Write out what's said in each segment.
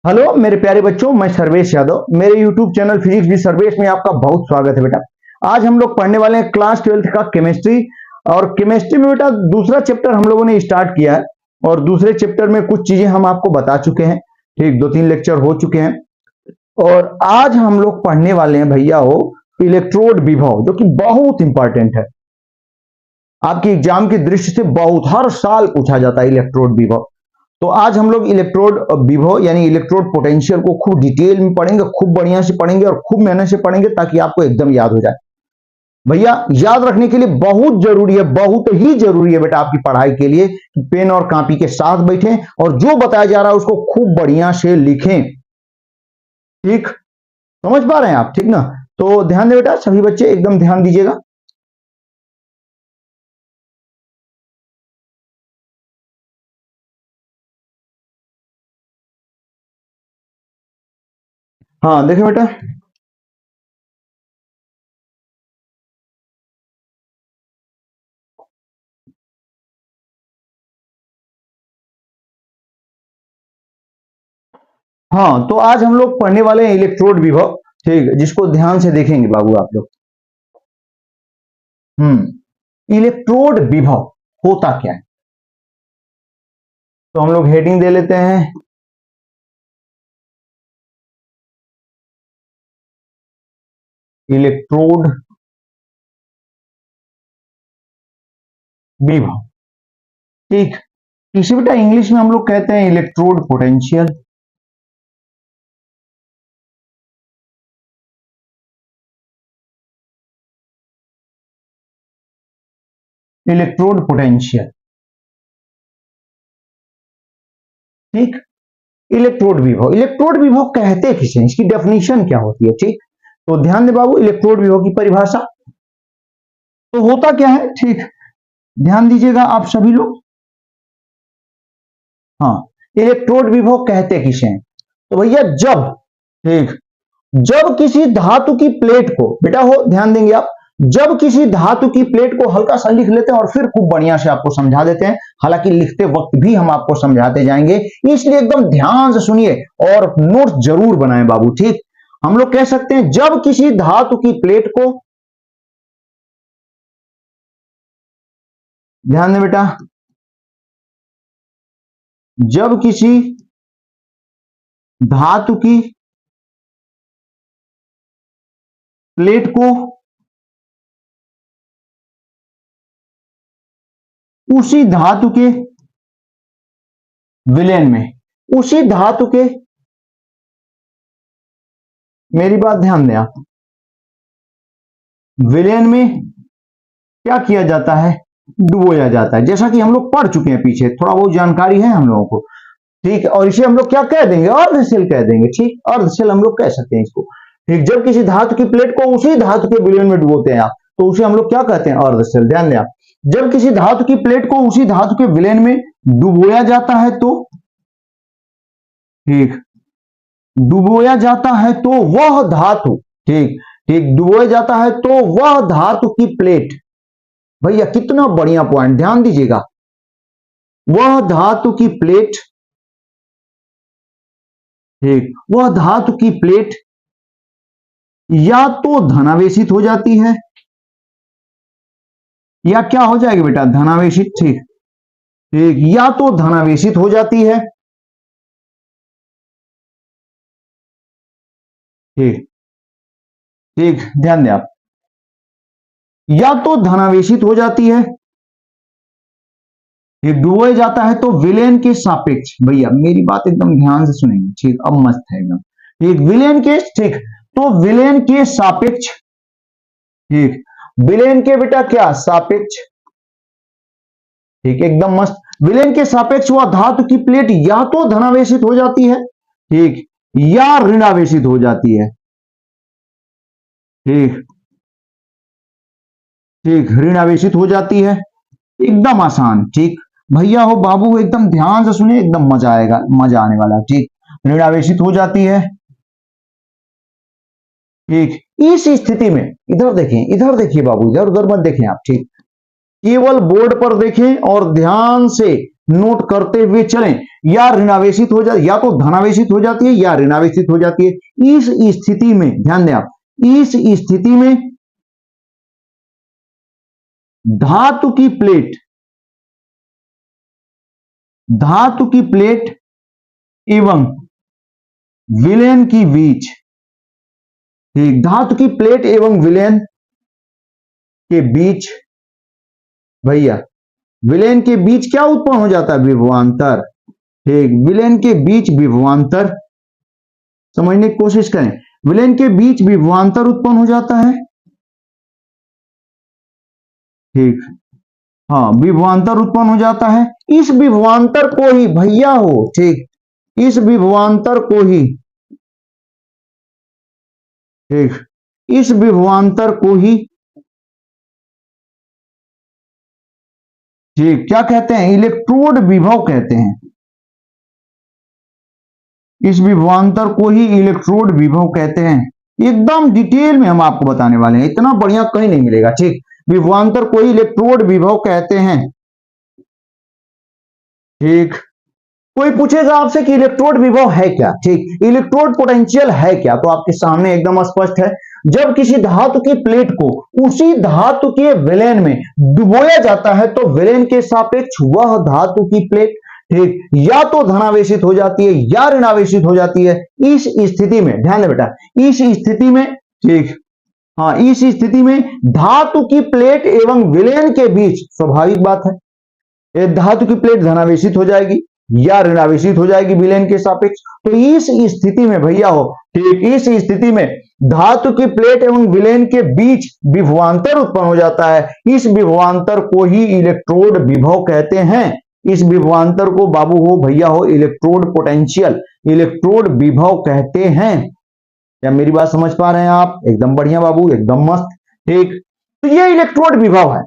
Hello मेरे प्यारे बच्चों, मैं सर्वेश यादव। मेरे यूट्यूब चैनल फिजिक्स भी सर्वेश में आपका बहुत स्वागत है बेटा। आज हम लोग पढ़ने वाले हैं क्लास 12th का केमिस्ट्री। और केमिस्ट्री में बेटा दूसरा चैप्टर हम लोगों ने स्टार्ट किया है और दूसरे चैप्टर में कुछ चीजें हम आपको बता चुके हैं। ठीक, 2-3 लेक्चर हो चुके हैं और आज हम लोग पढ़ने वाले हैं भैया हो इलेक्ट्रोड विभव, जो कि बहुत इंपॉर्टेंट है आपकी एग्जाम की दृष्टि से। बहुत हर साल पूछा जाता है इलेक्ट्रोड विभव। तो आज हम लोग इलेक्ट्रोड विभव यानी इलेक्ट्रोड पोटेंशियल को खूब डिटेल में पढ़ेंगे, खूब बढ़िया से पढ़ेंगे और खूब मेहनत से पढ़ेंगे ताकि आपको एकदम याद हो जाए। भैया याद रखने के लिए बहुत जरूरी है, बहुत ही जरूरी है बेटा आपकी पढ़ाई के लिए कि पेन और कॉपी के साथ बैठें और जो बताया जा रहा है उसको खूब बढ़िया से लिखें। ठीक, समझ पा रहे हैं आप? ठीक ना? तो ध्यान दे बेटा, सभी बच्चे एकदम ध्यान दीजिएगा। हाँ देखें बेटा, हाँ तो आज हम लोग पढ़ने वाले हैं इलेक्ट्रोड विभव। ठीक, जिसको ध्यान से देखेंगे बाबू आप लोग। इलेक्ट्रोड विभव होता क्या है? तो हम लोग हेडिंग दे लेते हैं, इलेक्ट्रोड विभव। ठीक, इसे बेटा इंग्लिश में हम लोग कहते हैं इलेक्ट्रोड पोटेंशियल। Electrode potential. ठीक, इलेक्ट्रोड विभव। इलेक्ट्रोड विभव कहते किसे हैं, इसकी डेफिनेशन क्या होती है? ठीक, तो ध्यान दे बाबू, इलेक्ट्रोड विभव की परिभाषा तो होता क्या है। ठीक, ध्यान दीजिएगा आप सभी लोग। हाँ, इलेक्ट्रोड विभव कहते किसे हैं? तो भैया जब, ठीक, जब किसी धातु की प्लेट को, बेटा हो ध्यान देंगे आप, जब किसी धातु की प्लेट को हल्का सा लिख लेते हैं और फिर खूब बढ़िया से आपको समझा देते हैं। हालांकि लिखते वक्त भी हम आपको समझाते जाएंगे, इसलिए एकदम ध्यान से सुनिए और नोट जरूर बनाएं बाबू। ठीक, हम लोग कह सकते हैं जब किसी धातु की प्लेट को, ध्यान दें बेटा, जब किसी धातु की प्लेट को उसी धातु के विलयन में, उसी धातु के, मेरी बात ध्यान दें आप, विलयन में क्या किया जाता है? डुबोया जाता है। जैसा कि हम लोग पढ़ चुके हैं पीछे, थोड़ा बहुत जानकारी है हम लोगों को। ठीक, और इसे हम लोग क्या कह देंगे? अर्धशेल कह देंगे। ठीक, अर्धशेल हम लोग कह सकते हैं इसको। ठीक, जब किसी धातु की प्लेट को उसी धातु के विलयन में डुबोते हैं आप, तो उसे हम लोग क्या कहते हैं? अर्धशेल। ध्यान दें आप, जब किसी धातु की प्लेट को उसी धातु के विलयन में डुबोया जाता है तो, ठीक, डुबोया जाता है तो वह धातु, ठीक ठीक, डुबोया जाता है तो वह धातु की प्लेट, भैया कितना बढ़िया पॉइंट, ध्यान दीजिएगा, वह धातु की प्लेट, ठीक, वह धातु की प्लेट या तो धनावेशित हो जाती है या क्या हो जाएगी बेटा? धनावेशित। ठीक ठीक, या तो धनावेशित हो जाती है, ठीक ठीक, ध्यान दें आप, या तो धनावेशित हो जाती है, ये डुबोया जाता है तो विलयन के सापेक्ष, भैया मेरी बात एकदम ध्यान से सुनेंगे। ठीक, अब मस्त है एकदम। ठीक, विलयन के, ठीक, तो विलयन के सापेक्ष, ठीक, विलयन के बेटा क्या? सापेक्ष। ठीक, एकदम मस्त। विलयन के सापेक्ष वह धातु की प्लेट या तो धनावेशित हो जाती है, ठीक, या ऋणावेशित हो जाती है। ठीक ठीक, ऋणावेशित हो जाती है। एकदम आसान। ठीक, भैया हो बाबू एकदम ध्यान से सुने, एकदम मजा आएगा, मजा आने वाला है। ठीक, ऋणावेशित हो जाती है। ठीक, इस स्थिति में इधर देखें, इधर देखिए बाबू, इधर उधर मत देखें आप। ठीक, केवल बोर्ड पर देखें और ध्यान से नोट करते हुए चलें, या ऋणावेशित हो जाती, या तो धनावेशित हो जाती है या ऋणावेशित हो जाती है। इस स्थिति में ध्यान दें आप, इस स्थिति में धातु की प्लेट एवं विलयन की बीच, ठीक, धातु की प्लेट एवं विलयन के बीच, भैया विलयन के बीच क्या उत्पन्न हो जाता है? विभवांतर। ठीक, विलयन के बीच विभवांतर, समझने की कोशिश करें, विलयन के बीच विभवांतर उत्पन्न हो जाता है। ठीक, हाँ, विभवांतर उत्पन्न हो जाता है। इस विभवांतर को ही भैया हो, ठीक, इस विभवांतर को ही, ठीक, इस विभवांतर को ही, ठीक, क्या कहते हैं? इलेक्ट्रोड विभव कहते हैं। इस विभवांतर को ही इलेक्ट्रोड विभव कहते हैं। एकदम डिटेल में हम आपको बताने वाले हैं, इतना बढ़िया कहीं नहीं मिलेगा। ठीक, विभवांतर को ही इलेक्ट्रोड विभव कहते हैं। ठीक, कोई पूछेगा आपसे कि इलेक्ट्रोड विभव है क्या? ठीक, इलेक्ट्रोड पोटेंशियल है क्या? तो आपके सामने एकदम स्पष्ट है। जब किसी धातु की प्लेट को उसी धातु के विलयन में डुबोया जाता है तो विलयन के सापेक्ष वह धातु की प्लेट, ठीक, या तो धनावेशित हो जाती है या ऋणावेशित हो जाती है। इस स्थिति में ध्यान दे बेटा, इस स्थिति में, ठीक, हाँ, इस स्थिति में धातु की प्लेट एवं विलयन के बीच स्वाभाविक बात है, धातु की प्लेट धनावेशित हो जाएगी या ऋणावेशित हो जाएगी विलयन के सापेक्ष। तो इस स्थिति में भैया हो, ठीक, इस स्थिति में धातु की प्लेट एवं विलयन के बीच विभवांतर उत्पन्न हो जाता है। इस विभवांतर को ही इलेक्ट्रोड विभव कहते हैं। इस विभवांतर को बाबू हो, भैया हो, इलेक्ट्रोड पोटेंशियल, इलेक्ट्रोड विभव कहते हैं। क्या मेरी बात समझ पा रहे हैं आप? एकदम बढ़िया बाबू, एकदम मस्त। ठीक, तो ये इलेक्ट्रोड विभव है।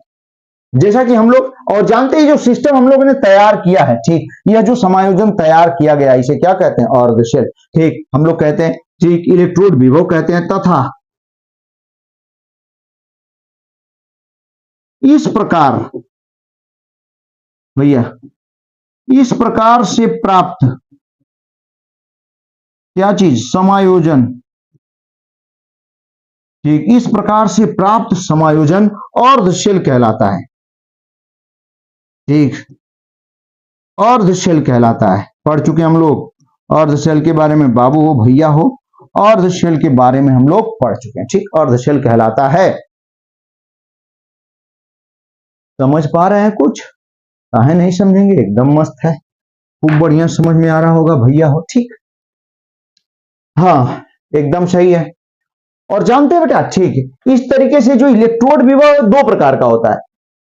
जैसा कि हम लोग और जानते हैं, जो सिस्टम हम लोगों ने तैयार किया है, ठीक, यह जो समायोजन तैयार किया गया, इसे क्या कहते हैं? अर्धशेल। ठीक, हम लोग कहते हैं, ठीक, इलेक्ट्रोड विभव कहते हैं। तथा इस प्रकार भैया, इस प्रकार से प्राप्त क्या चीज? समायोजन। ठीक, इस प्रकार से प्राप्त समायोजन अर्धशेल कहलाता है। ठीक, अर्धशेल कहलाता है। पढ़ चुके हम लोग अर्धशेल के बारे में, बाबू हो, भैया हो, अर्धशेल के बारे में हम लोग पढ़ चुके हैं। ठीक, अर्धशेल कहलाता है। समझ पा रहे हैं कुछ? काहे नहीं समझेंगे? एकदम मस्त है, खूब बढ़िया समझ में आ रहा होगा भैया हो। ठीक, हाँ, एकदम सही है। और जानते हैं बेटा, ठीक, इस तरीके से जो इलेक्ट्रोड विभव दो प्रकार का होता है।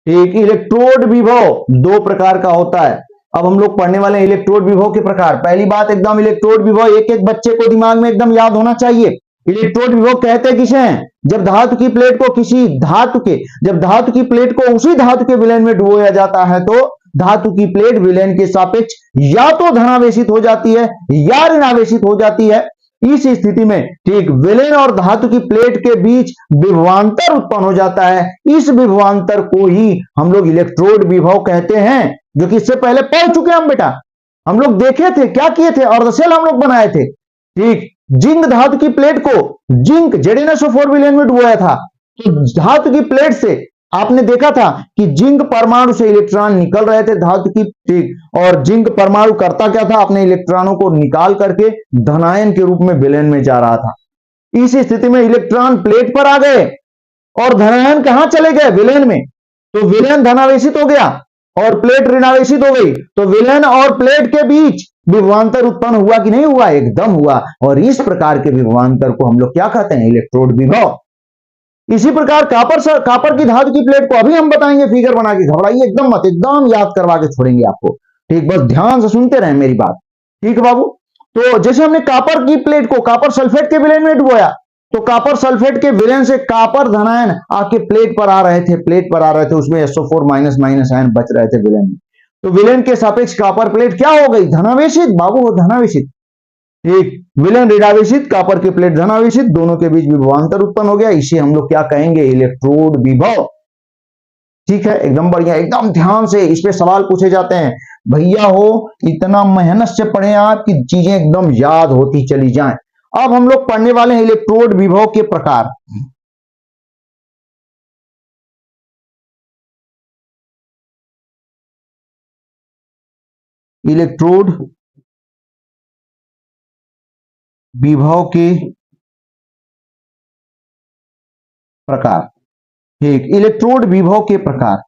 ठीक, इलेक्ट्रोड विभव दो प्रकार का होता है। अब हम लोग पढ़ने वाले हैं इलेक्ट्रोड विभव के प्रकार। पहली बात, एकदम इलेक्ट्रोड विभव एक एक बच्चे को दिमाग में एकदम याद होना चाहिए। इलेक्ट्रोड विभव कहते किसे हैं? जब धातु की प्लेट को किसी धातु के, जब धातु की प्लेट को उसी धातु के विलयन में डुबोया जाता है तो धातु की प्लेट विलयन के सापेक्ष या तो धनावेशित हो जाती है या ऋणावेशित हो जाती है। इस स्थिति में, ठीक, विलयन और धातु की प्लेट के बीच विभवांतर उत्पन्न हो जाता है। इस विभवांतर को ही हम लोग इलेक्ट्रोड विभव कहते हैं, जो कि इससे पहले पढ़ चुके हैं हम बेटा। हम लोग देखे थे, क्या किए थे? अर्धशेल हम लोग बनाए थे। ठीक, जिंक धातु की प्लेट को जिंक ZnSO4 विलयन में डुबोया था। तो धातु की प्लेट से आपने देखा था कि जिंक परमाणु से इलेक्ट्रॉन निकल रहे थे धातु की, ठीक, और जिंक परमाणु करता क्या था? अपने इलेक्ट्रॉनों को निकाल करके धनायन के रूप में विलयन में जा रहा था। इस स्थिति में इलेक्ट्रॉन प्लेट पर आ गए और धनायन कहां चले गए? विलयन में। तो विलयन धनावेशित हो गया और प्लेट ऋणावेशित हो गई। तो विलयन और प्लेट के बीच विभवांतर उत्पन्न हुआ कि नहीं हुआ? एकदम हुआ। और इस प्रकार के विभवांतर को हम लोग क्या कहते हैं? इलेक्ट्रोड विभव। इसी प्रकार कापर की धातु की प्लेट को अभी हम बताएंगे फिगर बना के, घबराइए एकदम मत, एकदम याद करवा के छोड़ेंगे आपको। ठीक, बस ध्यान से सुनते रहें मेरी बात। ठीक है बाबू, तो जैसे हमने कापर की प्लेट को कापर सल्फेट के विलयन में डुबोया, तो कापर सल्फेट के विलयन से कापर धनायन आके प्लेट पर आ रहे थे, उसमें SO4 माइनस माइनस आयन बच रहे थे विलयन में। तो विलयन के सापेक्ष कापर प्लेट क्या हो गई? धनावेशित बाबू, धनावेशित। ठीक, विलयन ऋणावेशित, कापर की प्लेट धनावेशित, दोनों के बीच विभवांतर उत्पन्न हो गया। इसे हम लोग क्या कहेंगे? इलेक्ट्रोड विभव। ठीक है, एकदम बढ़िया, एकदम ध्यान से इस पे सवाल पूछे जाते हैं। भैया हो इतना मेहनत से पढ़े आप कि चीजें एकदम याद होती चली जाएं। अब हम लोग पढ़ने वाले हैं इलेक्ट्रोड विभव के प्रकार। इलेक्ट्रोड विभव के प्रकार। ठीक, इलेक्ट्रोड विभव के प्रकार।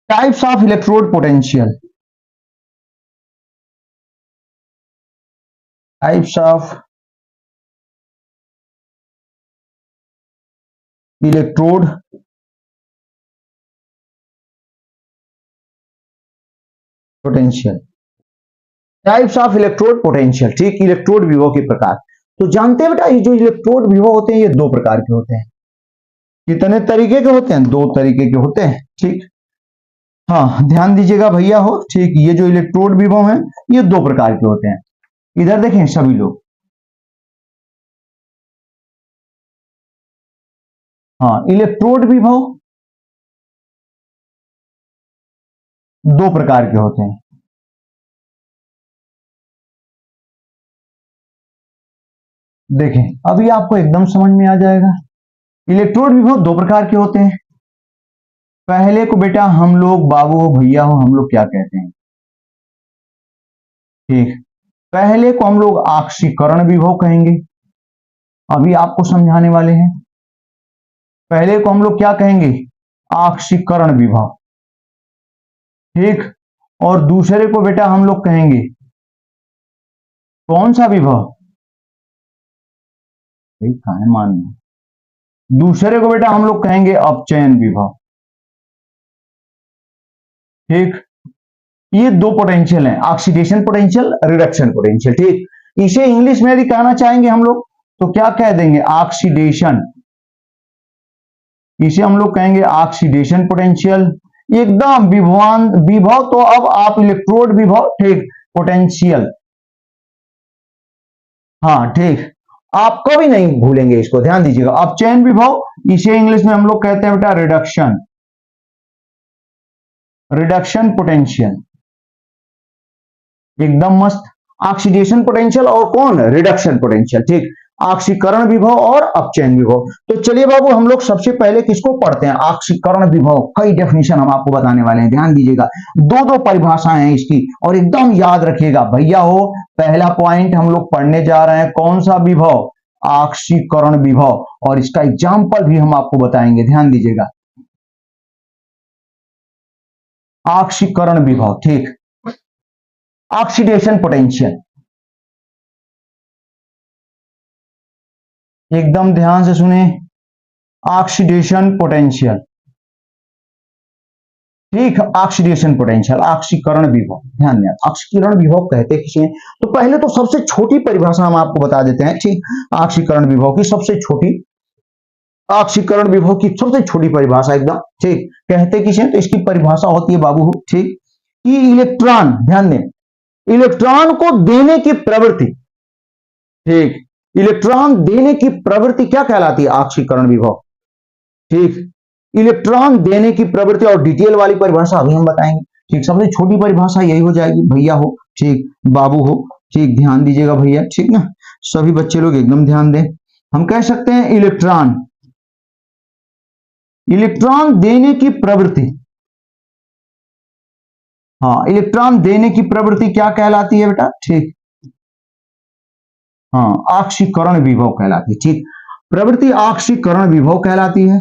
Types of electrode potential. Types of electrode potential. Types of electrode potential. ठीक, इलेक्ट्रोड विभव के प्रकार। तो जानते हैं बेटा ये जो इलेक्ट्रोड विभव होते हैं ये दो प्रकार के होते हैं। कितने तरीके के होते हैं? दो तरीके के होते हैं। ठीक, हाँ ध्यान दीजिएगा भैया हो। ठीक, ये जो इलेक्ट्रोड विभव है ये दो प्रकार के होते हैं। इधर देखें सभी लोग, हाँ इलेक्ट्रोड विभव दो प्रकार के होते हैं। देखें अभी आपको एकदम समझ में आ जाएगा। इलेक्ट्रोड विभव दो प्रकार के होते हैं। पहले को बेटा हम लोग बाबू हो भैया हो हम लोग क्या कहते हैं? ठीक, पहले को हम लोग आक्सीकरण विभव कहेंगे। अभी आपको समझाने वाले हैं। पहले को हम लोग क्या कहेंगे? आक्सीकरण विभव। ठीक, और दूसरे को बेटा हम लोग कहेंगे कौन सा विभव? मान दूसरे को बेटा हम लोग कहेंगे अपचयन विभव। ठीक, ये दो पोटेंशियल हैं, ऑक्सीडेशन पोटेंशियल, रिडक्शन पोटेंशियल। ठीक, इसे इंग्लिश में यदि कहना चाहेंगे हम लोग तो क्या कह देंगे? ऑक्सीडेशन। इसे हम लोग कहेंगे ऑक्सीडेशन पोटेंशियल। एकदम विभवान विभव। तो अब आप इलेक्ट्रोड विभव, ठीक, पोटेंशियल। हाँ ठीक, आप कभी नहीं भूलेंगे इसको, ध्यान दीजिएगा। अपचयन विभव इसे इंग्लिश में हम लोग कहते हैं बेटा रिडक्शन, रिडक्शन पोटेंशियल। एकदम मस्त। ऑक्सीडेशन पोटेंशियल और कौन? Reduction potential. ठीक, ऑक्सीकरण विभव और अपचयन विभव। तो चलिए बाबू हम लोग सबसे पहले किसको पढ़ते हैं? ऑक्सीकरण विभव। कई डेफिनेशन हम आपको बताने वाले हैं, ध्यान दीजिएगा। दो दो परिभाषाएं हैं इसकी और एकदम याद रखिएगा भैया हो। पहला पॉइंट हम लोग पढ़ने जा रहे हैं कौन सा विभव? ऑक्सीकरण विभव। और इसका एग्जाम्पल भी हम आपको बताएंगे, ध्यान दीजिएगा। ऑक्सीकरण विभव। ठीक, ऑक्सीडेशन पोटेंशियल। एकदम ध्यान से सुने, ऑक्सीडेशन पोटेंशियल। ठीक, ऑक्सीडेशन पोटेंशियल, ऑक्सीकरण विभव। ध्यान दें, ऑक्सीकरण विभव कहते किसे हैं? तो पहले तो सबसे छोटी परिभाषा हम आपको बता देते हैं। ठीक, ऑक्सीकरण विभव की सबसे छोटी, ऑक्सीकरण विभव की सबसे छोटी परिभाषा एकदम। ठीक, कहते किसे हैं? तो इसकी परिभाषा होती है बाबू, ठीक, कि इलेक्ट्रॉन, ध्यान दें, इलेक्ट्रॉन को देने की प्रवृत्ति। ठीक, इलेक्ट्रॉन देने की प्रवृत्ति क्या कहलाती है? ऑक्सीकरण विभव। ठीक, इलेक्ट्रॉन देने की प्रवृत्ति। और डिटेल वाली परिभाषा अभी हम बताएंगे। ठीक, सबसे छोटी परिभाषा यही हो जाएगी भैया हो, ठीक, बाबू हो। ठीक, ध्यान दीजिएगा भैया, ठीक ना, सभी बच्चे लोग एकदम ध्यान दें। हम कह सकते हैं इलेक्ट्रॉन, इलेक्ट्रॉन देने की प्रवृत्ति। हाँ, इलेक्ट्रॉन देने की प्रवृत्ति क्या कहलाती है बेटा? ठीक, हाँ, ऑक्सीकरण विभव कहलाती है। ठीक, प्रवृत्ति ऑक्सीकरण विभव कहलाती है।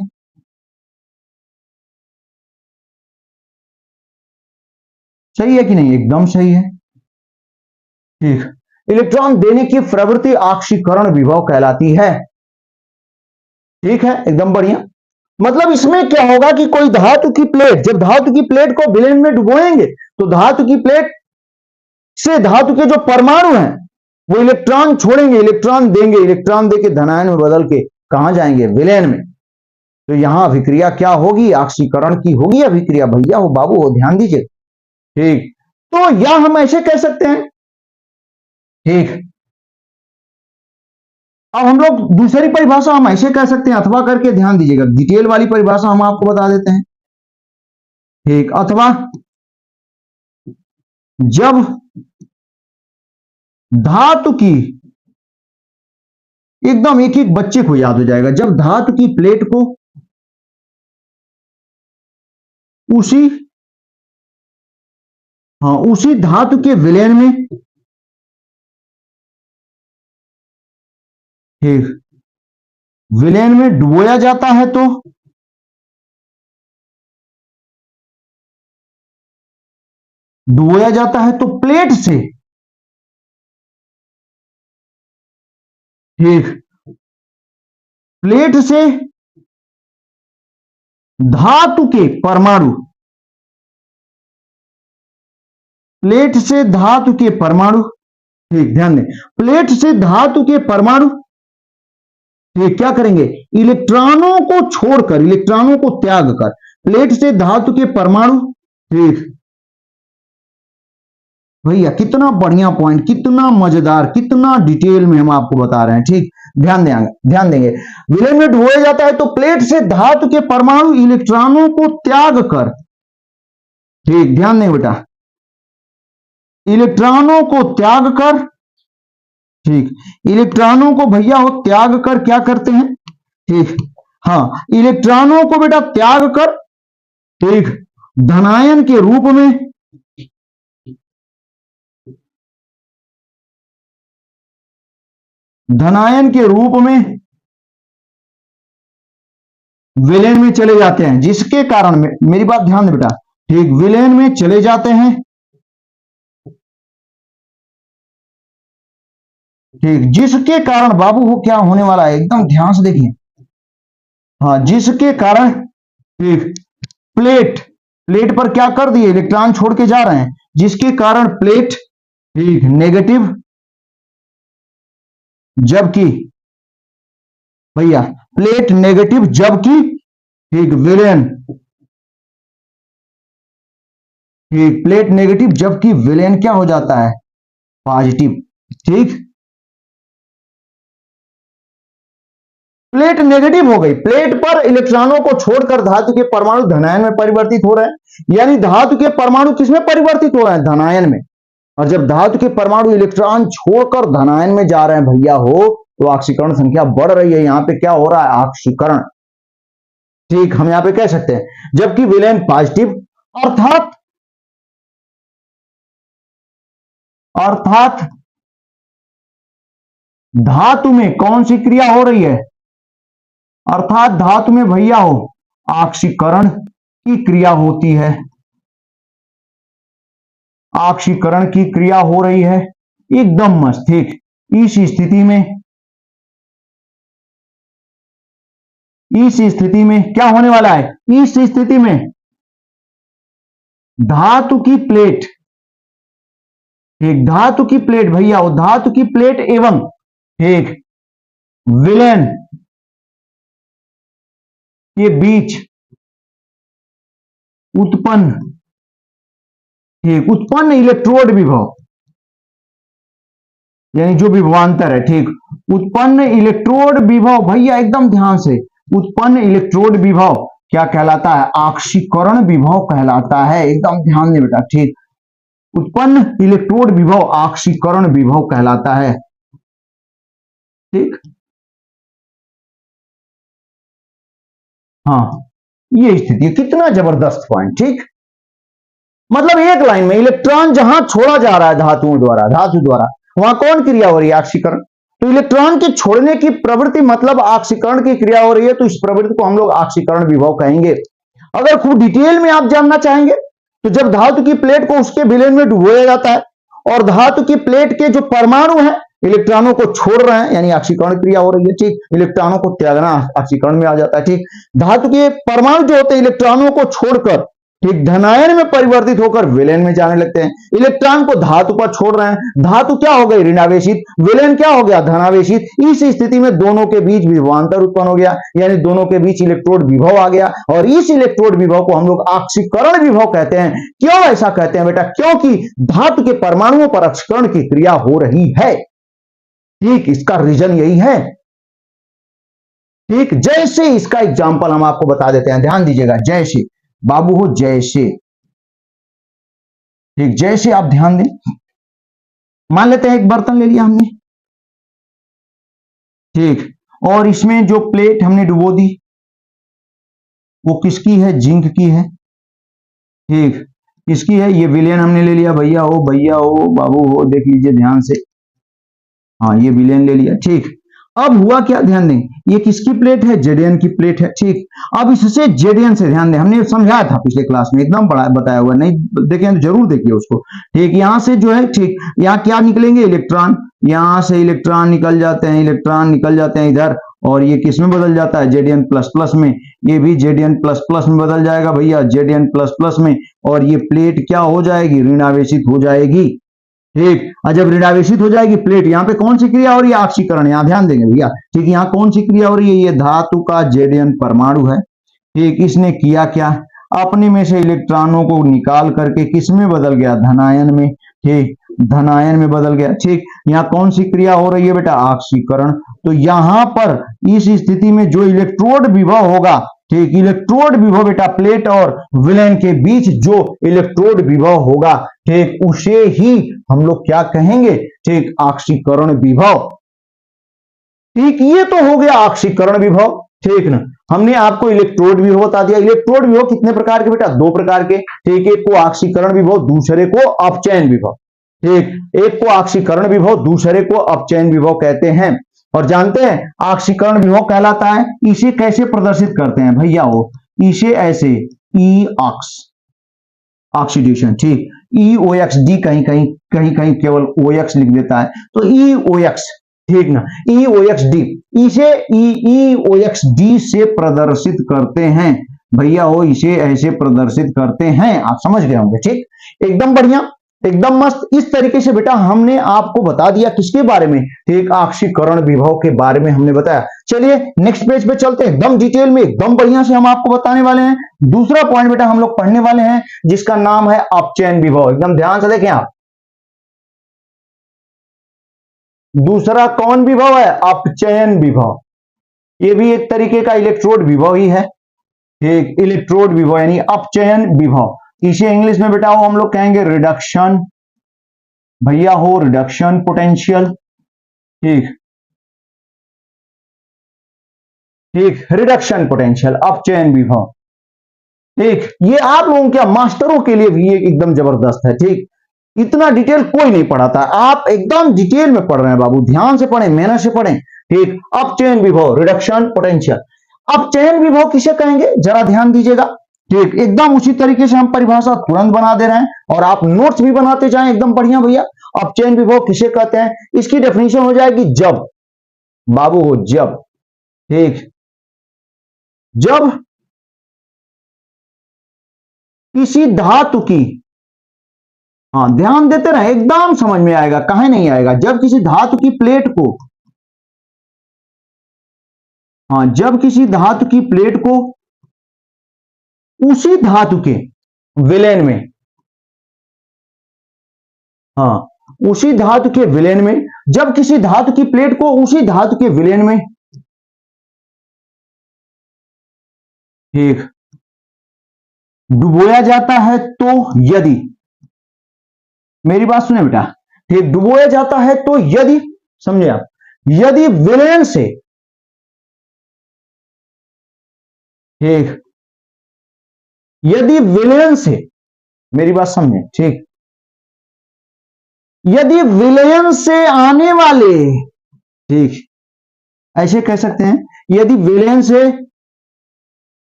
सही है कि नहीं? एकदम सही है। ठीक, इलेक्ट्रॉन देने की प्रवृत्ति ऑक्सीकरण विभव कहलाती है। ठीक है, एकदम बढ़िया। मतलब इसमें क्या होगा कि कोई धातु की प्लेट, जब धातु की प्लेट को विलयन में डुबोएंगे तो धातु की प्लेट से धातु के जो परमाणु हैं वो इलेक्ट्रॉन छोड़ेंगे, इलेक्ट्रॉन देंगे, इलेक्ट्रॉन देके धनायन में बदल के कहां जाएंगे? विलयन में। तो यहां अभिक्रिया क्या होगी? ऑक्सीकरण की होगी अभिक्रिया। भैया हो, बाबू हो, ध्यान दीजिए। ठीक, तो यह हम ऐसे कह सकते हैं। ठीक, अब हम लोग दूसरी परिभाषा हम ऐसे कह सकते हैं, अथवा करके, ध्यान दीजिएगा। डिटेल वाली परिभाषा हम आपको बता देते हैं। ठीक, अथवा जब धातु की, एकदम एक एक बच्चे को याद हो जाएगा, जब धातु की प्लेट को उसी, हाँ, उसी धातु के विलयन में, ठीक, विलयन में डुबोया जाता है तो, डुबोया जाता है तो प्लेट से, ठीक, प्लेट से धातु के परमाणु, प्लेट से धातु के परमाणु, ठीक, ध्यान दें, प्लेट से धातु के परमाणु, ठीक, क्या करेंगे, इलेक्ट्रॉनों को छोड़कर, इलेक्ट्रॉनों को त्याग कर, प्लेट से धातु के परमाणु, ठीक, भैया कितना बढ़िया पॉइंट, कितना मजेदार, कितना डिटेल में हम आपको बता रहे हैं, ठीक, ध्यान देंगे, ध्यान देंगे। विलयन में डुबोया जाता है तो प्लेट से धातु के परमाणु इलेक्ट्रॉनों को त्याग कर, ठीक, ध्यान दें बेटा, इलेक्ट्रॉनों को त्याग कर, ठीक, इलेक्ट्रॉनों को भैया हो त्याग कर क्या करते हैं, ठीक, हाँ, इलेक्ट्रॉनों को बेटा त्याग कर, ठीक, धनायन के रूप में, धनायन के रूप में विलयन में चले जाते हैं, जिसके कारण में, मेरी बात ध्यान दे बेटा, ठीक, विलयन में चले जाते हैं, ठीक, जिसके कारण बाबू वो क्या होने वाला है, एकदम ध्यान से देखिए, हाँ, जिसके कारण, ठीक, प्लेट, प्लेट पर क्या कर दिए, इलेक्ट्रॉन छोड़ के जा रहे हैं, जिसके कारण प्लेट, ठीक, नेगेटिव, जबकि भैया प्लेट नेगेटिव, जबकि, ठीक, विलयन, ठीक, प्लेट नेगेटिव जबकि विलयन क्या हो जाता है, पॉजिटिव, ठीक, प्लेट नेगेटिव हो गई, प्लेट पर इलेक्ट्रॉनों को छोड़कर धातु के परमाणु धनायन में परिवर्तित हो रहे हैं, यानी धातु के परमाणु किसमें परिवर्तित हो रहे हैं, धनायन में, और जब धातु के परमाणु इलेक्ट्रॉन छोड़कर धनायन में जा रहे हैं भैया हो, तो ऑक्सीकरण संख्या बढ़ रही है, यहां पे क्या हो रहा है, ऑक्सीकरण, ठीक, हम यहां पे कह सकते हैं, जबकि विलयन पॉजिटिव, अर्थात, अर्थात धातु में कौन सी क्रिया हो रही है, अर्थात धातु में भैया हो ऑक्सीकरण की क्रिया होती है, ऑक्सीकरण की क्रिया हो रही है, एकदम मस्त, ठीक, इस स्थिति में, इस स्थिति में क्या होने वाला है, इस स्थिति में धातु की प्लेट, एक धातु की प्लेट भैया हो, धातु की प्लेट एवं एक विलयन के बीच उत्पन्न, ठीक, उत्पन्न इलेक्ट्रोड विभव, यानी जो विभवांतर है, ठीक, उत्पन्न इलेक्ट्रोड विभव भैया एकदम ध्यान से, उत्पन्न इलेक्ट्रोड विभव क्या कहलाता है, ऑक्सीकरण विभव कहलाता है, एकदम ध्यान दे बेटा, ठीक, उत्पन्न इलेक्ट्रोड विभव ऑक्सीकरण विभव कहलाता है, ठीक, हाँ, ये स्थिति, कितना जबरदस्त पॉइंट, ठीक, मतलब एक लाइन में इलेक्ट्रॉन जहां छोड़ा जा रहा है धातुओं द्वारा, धातु द्वारा, वहां कौन क्रिया हो रही है, ऑक्सीकरण, तो इलेक्ट्रॉन के छोड़ने की प्रवृत्ति मतलब ऑक्सीकरण की क्रिया हो रही है, तो इस प्रवृत्ति को हम लोग ऑक्सीकरण विभव कहेंगे। अगर खूब डिटेल में आप जानना चाहेंगे तो जब धातु की प्लेट को उसके विलयन में डुबोया जाता है और धातु की प्लेट के जो परमाणु हैं इलेक्ट्रॉनों को छोड़ रहे हैं, यानी ऑक्सीकरण क्रिया हो रही है, ठीक, इलेक्ट्रॉनों को त्यागना ऑक्सीकरण में आ जाता है, ठीक, धातु के परमाणु जो होते हैं इलेक्ट्रॉनों को छोड़कर, ठीक, धनायन में परिवर्तित होकर विलयन में जाने लगते हैं, इलेक्ट्रॉन को धातु पर छोड़ रहे हैं, धातु क्या हो गई, ऋणावेशित, विलयन क्या हो गया, धनावेशित, इस स्थिति में दोनों के बीच विभवांतर उत्पन्न हो गया, यानी दोनों के बीच इलेक्ट्रोड विभव आ गया, और इस इलेक्ट्रोड विभव को हम लोग ऑक्सीकरण विभव कहते हैं। क्यों ऐसा कहते हैं बेटा, क्योंकि धातु के परमाणुओं पर ऑक्सीकरण की क्रिया हो रही है, ठीक, इसका रीजन यही है, ठीक, जैसे इसका एग्जाम्पल हम आपको बता देते हैं, ध्यान दीजिएगा, जैसे बाबू हो, जैसे ठीक, जैसे आप ध्यान दें, मान लेते हैं एक बर्तन ले लिया हमने, ठीक, और इसमें जो प्लेट हमने डुबो दी वो किसकी है, जिंक की है, ठीक, किसकी है, ये विलेन हमने ले लिया, भैया हो बाबू हो, देख लीजिए ध्यान से, हाँ ये विलेन ले लिया, ठीक। अब हुआ क्या, ध्यान दें, ये किसकी प्लेट है, जेडीएन की प्लेट है, ठीक। अब इससे जेडीएन से, ध्यान दें, हमने समझाया था पिछले क्लास में, एकदम बड़ा बताया हुआ, नहीं देखें तो जरूर देखिए उसको, ठीक। यहां से जो है, ठीक, यहाँ क्या निकलेंगे, इलेक्ट्रॉन, यहां से इलेक्ट्रॉन निकल जाते हैं, इलेक्ट्रॉन निकल जाते हैं इधर, और ये किस में बदल जाता है, जेडीएन प्लस प्लस में, ये भी जेडीएन प्लस प्लस में बदल जाएगा भैया, जेडीएन प्लस प्लस में, और ये प्लेट क्या हो जाएगी, ऋणावेशित हो जाएगी, ठीक। और जब ऋणावेशित हो जाएगी प्लेट, यहाँ पे कौन सी क्रिया हो रही है, ऑक्सीकरण, यहाँ ध्यान देंगे भैया, ठीक, यहाँ कौन सी क्रिया हो रही है, ये धातु का जेडीएन परमाणु है, ठीक, इसने किया क्या, अपने में से इलेक्ट्रॉनों को निकाल करके किस में बदल गया, धनायन में, ठीक, धनायन में बदल गया, ठीक। यहाँ कौन सी क्रिया हो रही है बेटा, ऑक्सीकरण। तो यहां पर इस स्थिति में जो इलेक्ट्रोड विभव होगा, ठीक, इलेक्ट्रोड विभव बेटा, प्लेट और विलेन के बीच जो इलेक्ट्रोड विभव होगा, ठीक, उसे ही हम लोग क्या कहेंगे, ठीक, ऑक्सीकरण विभव, ठीक। ये तो हो गया ऑक्सीकरण विभव, ठीक ना। हमने आपको इलेक्ट्रोड विभव बता दिया, इलेक्ट्रोड विभव कितने प्रकार के बेटा, दो प्रकार के, ठीक, एक को ऑक्सीकरण विभव, दूसरे को अपचयन विभव, ठीक, एक को ऑक्सीकरण विभव, दूसरे को अपचयन विभव कहते हैं। और जानते हैं ऑक्सीकरण विभव कहलाता है, इसे कैसे प्रदर्शित करते हैं भैया, वो इसे ऐसे ई ऑक्स, ऑक्सीडेशन, ठीक, ई ओ एक्स डी, कहीं कहीं कहीं कहीं केवल ओ एक्स लिख देता है, तो ई ओ एक्स, ठीक ना, ई ओ एक्स डी, इसे ई ओ एक्स डी से प्रदर्शित करते हैं भैया, हो इसे ऐसे प्रदर्शित करते हैं, आप समझ गए होंगे, ठीक, एकदम बढ़िया, एकदम मस्त। इस तरीके से बेटा हमने आपको बता दिया किसके बारे में, ठीक, ऑक्सीकरण विभव के बारे में हमने बताया। चलिए नेक्स्ट पेज पे चलते हैं, एकदम डिटेल में, एकदम बढ़िया से हम आपको बताने वाले हैं। दूसरा पॉइंट बेटा हम लोग पढ़ने वाले हैं जिसका नाम है अपचयन विभव, एकदम ध्यान से देखें आप। दूसरा कौन विभव है, अपचयन विभव, ये भी एक तरीके का इलेक्ट्रोड विभव ही है, ठीक, इलेक्ट्रोड विभव यानी अपचयन विभव, इसे इंग्लिश में बेटा हम लोग कहेंगे रिडक्शन भैया, हो रिडक्शन पोटेंशियल, ठीक, ठीक, रिडक्शन पोटेंशियल, अपचयन विभव, ठीक। ये आप लोगों के मास्टरों के लिए भी एकदम जबरदस्त है, ठीक, इतना डिटेल कोई नहीं पढ़ाता, आप एकदम डिटेल में पढ़ रहे हैं बाबू, ध्यान से पढ़ें, मेहनत से पढ़ें, ठीक। अपचयन विभव, रिडक्शन पोटेंशियल, अपचयन विभव किसे कहेंगे जरा ध्यान दीजिएगा, ठीक, एकदम उसी तरीके से हम परिभाषा तुरंत बना दे रहे हैं और आप नोट्स भी बनाते जाएं, एकदम बढ़िया भैया। अपचयन विभव किसे कहते हैं, इसकी डेफिनेशन हो जाएगी जब, बाबू हो जब, ठीक, जब किसी धातु की, हाँ ध्यान देते रहे, एकदम समझ में आएगा, कहीं नहीं आएगा, जब किसी धातु की प्लेट को, हाँ जब किसी धातु की प्लेट को उसी धातु के विलेन में, हाँ उसी धातु के विलेन में, जब किसी धातु की प्लेट को उसी धातु के विलेन में, ठीक, डुबोया जाता है, तो यदि, मेरी बात सुने बेटा, ठीक, डुबोया जाता है तो यदि, समझे आप, यदि विलेन से, ठीक, यदि विलेन से, मेरी बात समझे, ठीक, यदि विलयन से आने वाले, ठीक, ऐसे कह सकते हैं, यदि विलयन से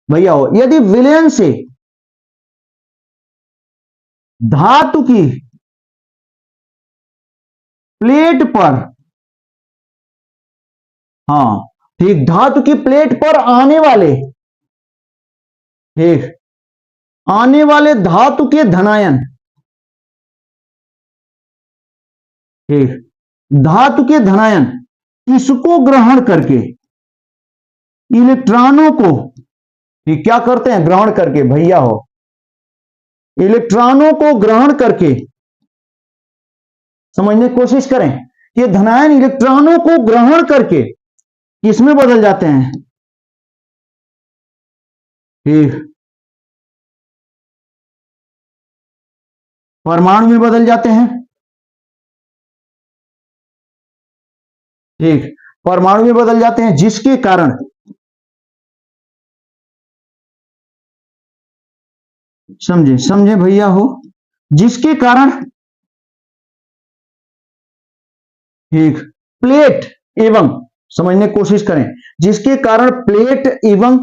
भैया हो, यदि विलयन से धातु की प्लेट पर, हाँ ठीक, धातु की प्लेट पर आने वाले, ठीक, आने वाले धातु के धनायन, ठीक, धातु के धनायन इसको ग्रहण करके इलेक्ट्रॉनों को, ठीक, क्या करते हैं, ग्रहण करके भैया हो, इलेक्ट्रॉनों को ग्रहण करके, समझने की कोशिश करें, ये धनायन इलेक्ट्रॉनों को ग्रहण करके किसमें बदल जाते हैं, ठीक, परमाणु में बदल जाते हैं। ठीक, परमाणु में बदल जाते हैं, जिसके कारण समझे समझे भैया हो, जिसके कारण ठीक प्लेट एवं, समझने की कोशिश करें, जिसके कारण प्लेट एवं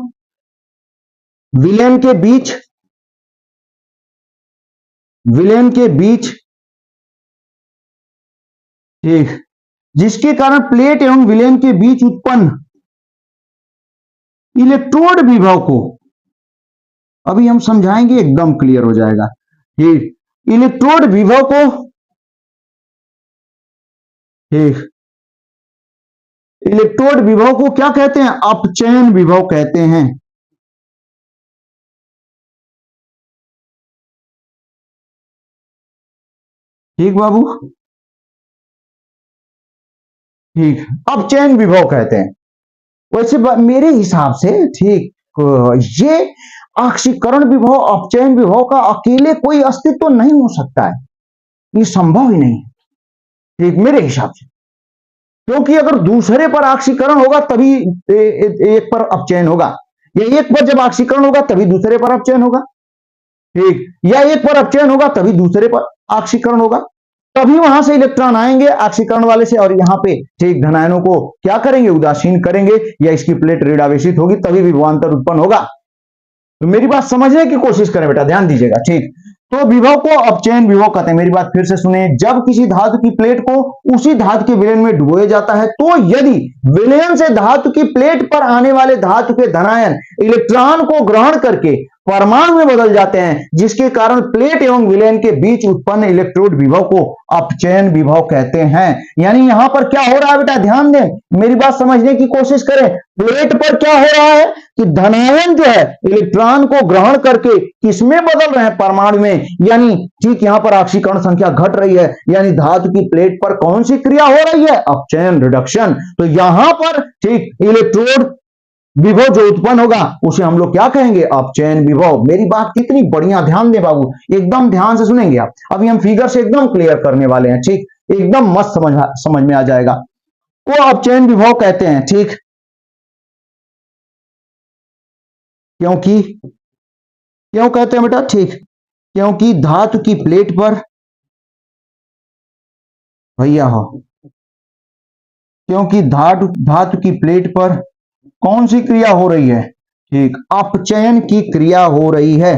विलेन के बीच, विलेन के बीच, ठीक, जिसके कारण प्लेट एवं विलेन के बीच उत्पन्न इलेक्ट्रोड विभव को, अभी हम समझाएंगे, एकदम क्लियर हो जाएगा। ठीक, इलेक्ट्रोड विभव को, ठीक, इलेक्ट्रोड विभव को क्या कहते हैं? अपचयन विभव कहते हैं। ठीक बाबू, ठीक, अपचयन विभव कहते हैं। वैसे मेरे हिसाब से ठीक, ये ऑक्सीकरण विभव, अपचयन विभव का अकेले कोई अस्तित्व तो नहीं हो सकता है, ये संभव ही नहीं है। ठीक, मेरे हिसाब से, क्योंकि अगर दूसरे पर ऑक्सीकरण होगा तभी एक पर अपचयन होगा, या एक पर जब ऑक्सीकरण होगा तभी दूसरे पर अपचयन होगा। ठीक, या एक पर अपचयन होगा तभी दूसरे पर ऑक्सीकरण होगा, तभी वहां से इलेक्ट्रॉन आएंगे ऑक्सीकरण वाले से, और यहाँ पे ठीक धनायनों को क्या करेंगे? उदासीन करेंगे, या इसकी प्लेट ऋणावेशित होगी, तभी विभवांतर उत्पन्न होगा। तो मेरी बात समझने की कोशिश करें बेटा, ध्यान दीजिएगा। ठीक, तो विभव को अपचयन विभव कहते हैं। मेरी बात फिर से सुने, जब किसी धातु की प्लेट को उसी धातु के विलयन में डुबोया जाता है, तो यदि विलयन से धातु की प्लेट पर आने वाले धातु के धनायन इलेक्ट्रॉन को ग्रहण करके परमाणु में बदल जाते हैं, जिसके कारण प्लेट एवं विलयन के बीच उत्पन्न इलेक्ट्रोड विभव को अपचयन विभव कहते हैं। यानी यहां पर क्या हो रहा है बेटा, ध्यान दें, मेरी बात समझने की कोशिश करें। प्लेट पर क्या हो रहा है कि धनायन जो है इलेक्ट्रॉन को ग्रहण करके किसमें बदल रहे हैं? परमाणु में। यानी ठीक यहां पर ऑक्सीकरण संख्या घट रही है, यानी धातु की प्लेट पर कौन सी क्रिया हो रही है? अपचयन, रिडक्शन। तो यहां पर ठीक इलेक्ट्रोड विभव जो उत्पन्न होगा उसे हम लोग क्या कहेंगे? अपचयन विभव। मेरी बात कितनी बढ़िया, ध्यान दे बाबू, एकदम ध्यान से सुनेंगे आप। अभी हम फिगर से एकदम क्लियर करने वाले हैं। ठीक, एकदम मस्त समझ में आ जाएगा। को अपचयन विभव कहते हैं। ठीक, क्योंकि क्यों कहते हैं बेटा? ठीक, क्योंकि धातु की प्लेट पर, भैया हो, क्योंकि धातु की प्लेट पर कौन सी क्रिया हो रही है? ठीक, अपचयन की क्रिया हो रही है।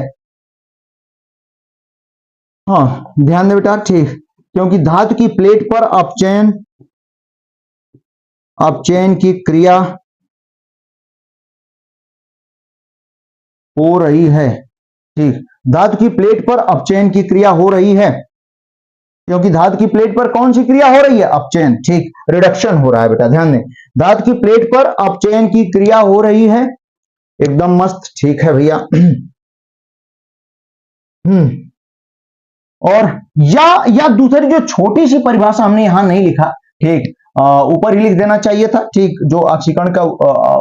हाँ, ध्यान दे बेटा। ठीक, क्योंकि धातु की प्लेट पर अपचयन की क्रिया हो रही है। ठीक, धातु की प्लेट पर अपचयन की क्रिया हो रही है, क्योंकि धातु की प्लेट पर कौन सी क्रिया हो रही है? अपचयन। ठीक, रिडक्शन हो रहा है बेटा, ध्यान दें, धातु की प्लेट पर अपचयन की क्रिया हो रही है। एकदम मस्त, ठीक है भैया। और या दूसरी जो छोटी सी परिभाषा हमने यहां नहीं लिखा, ठीक, ऊपर ही लिख देना चाहिए था। ठीक, जो ऑक्सीकरण का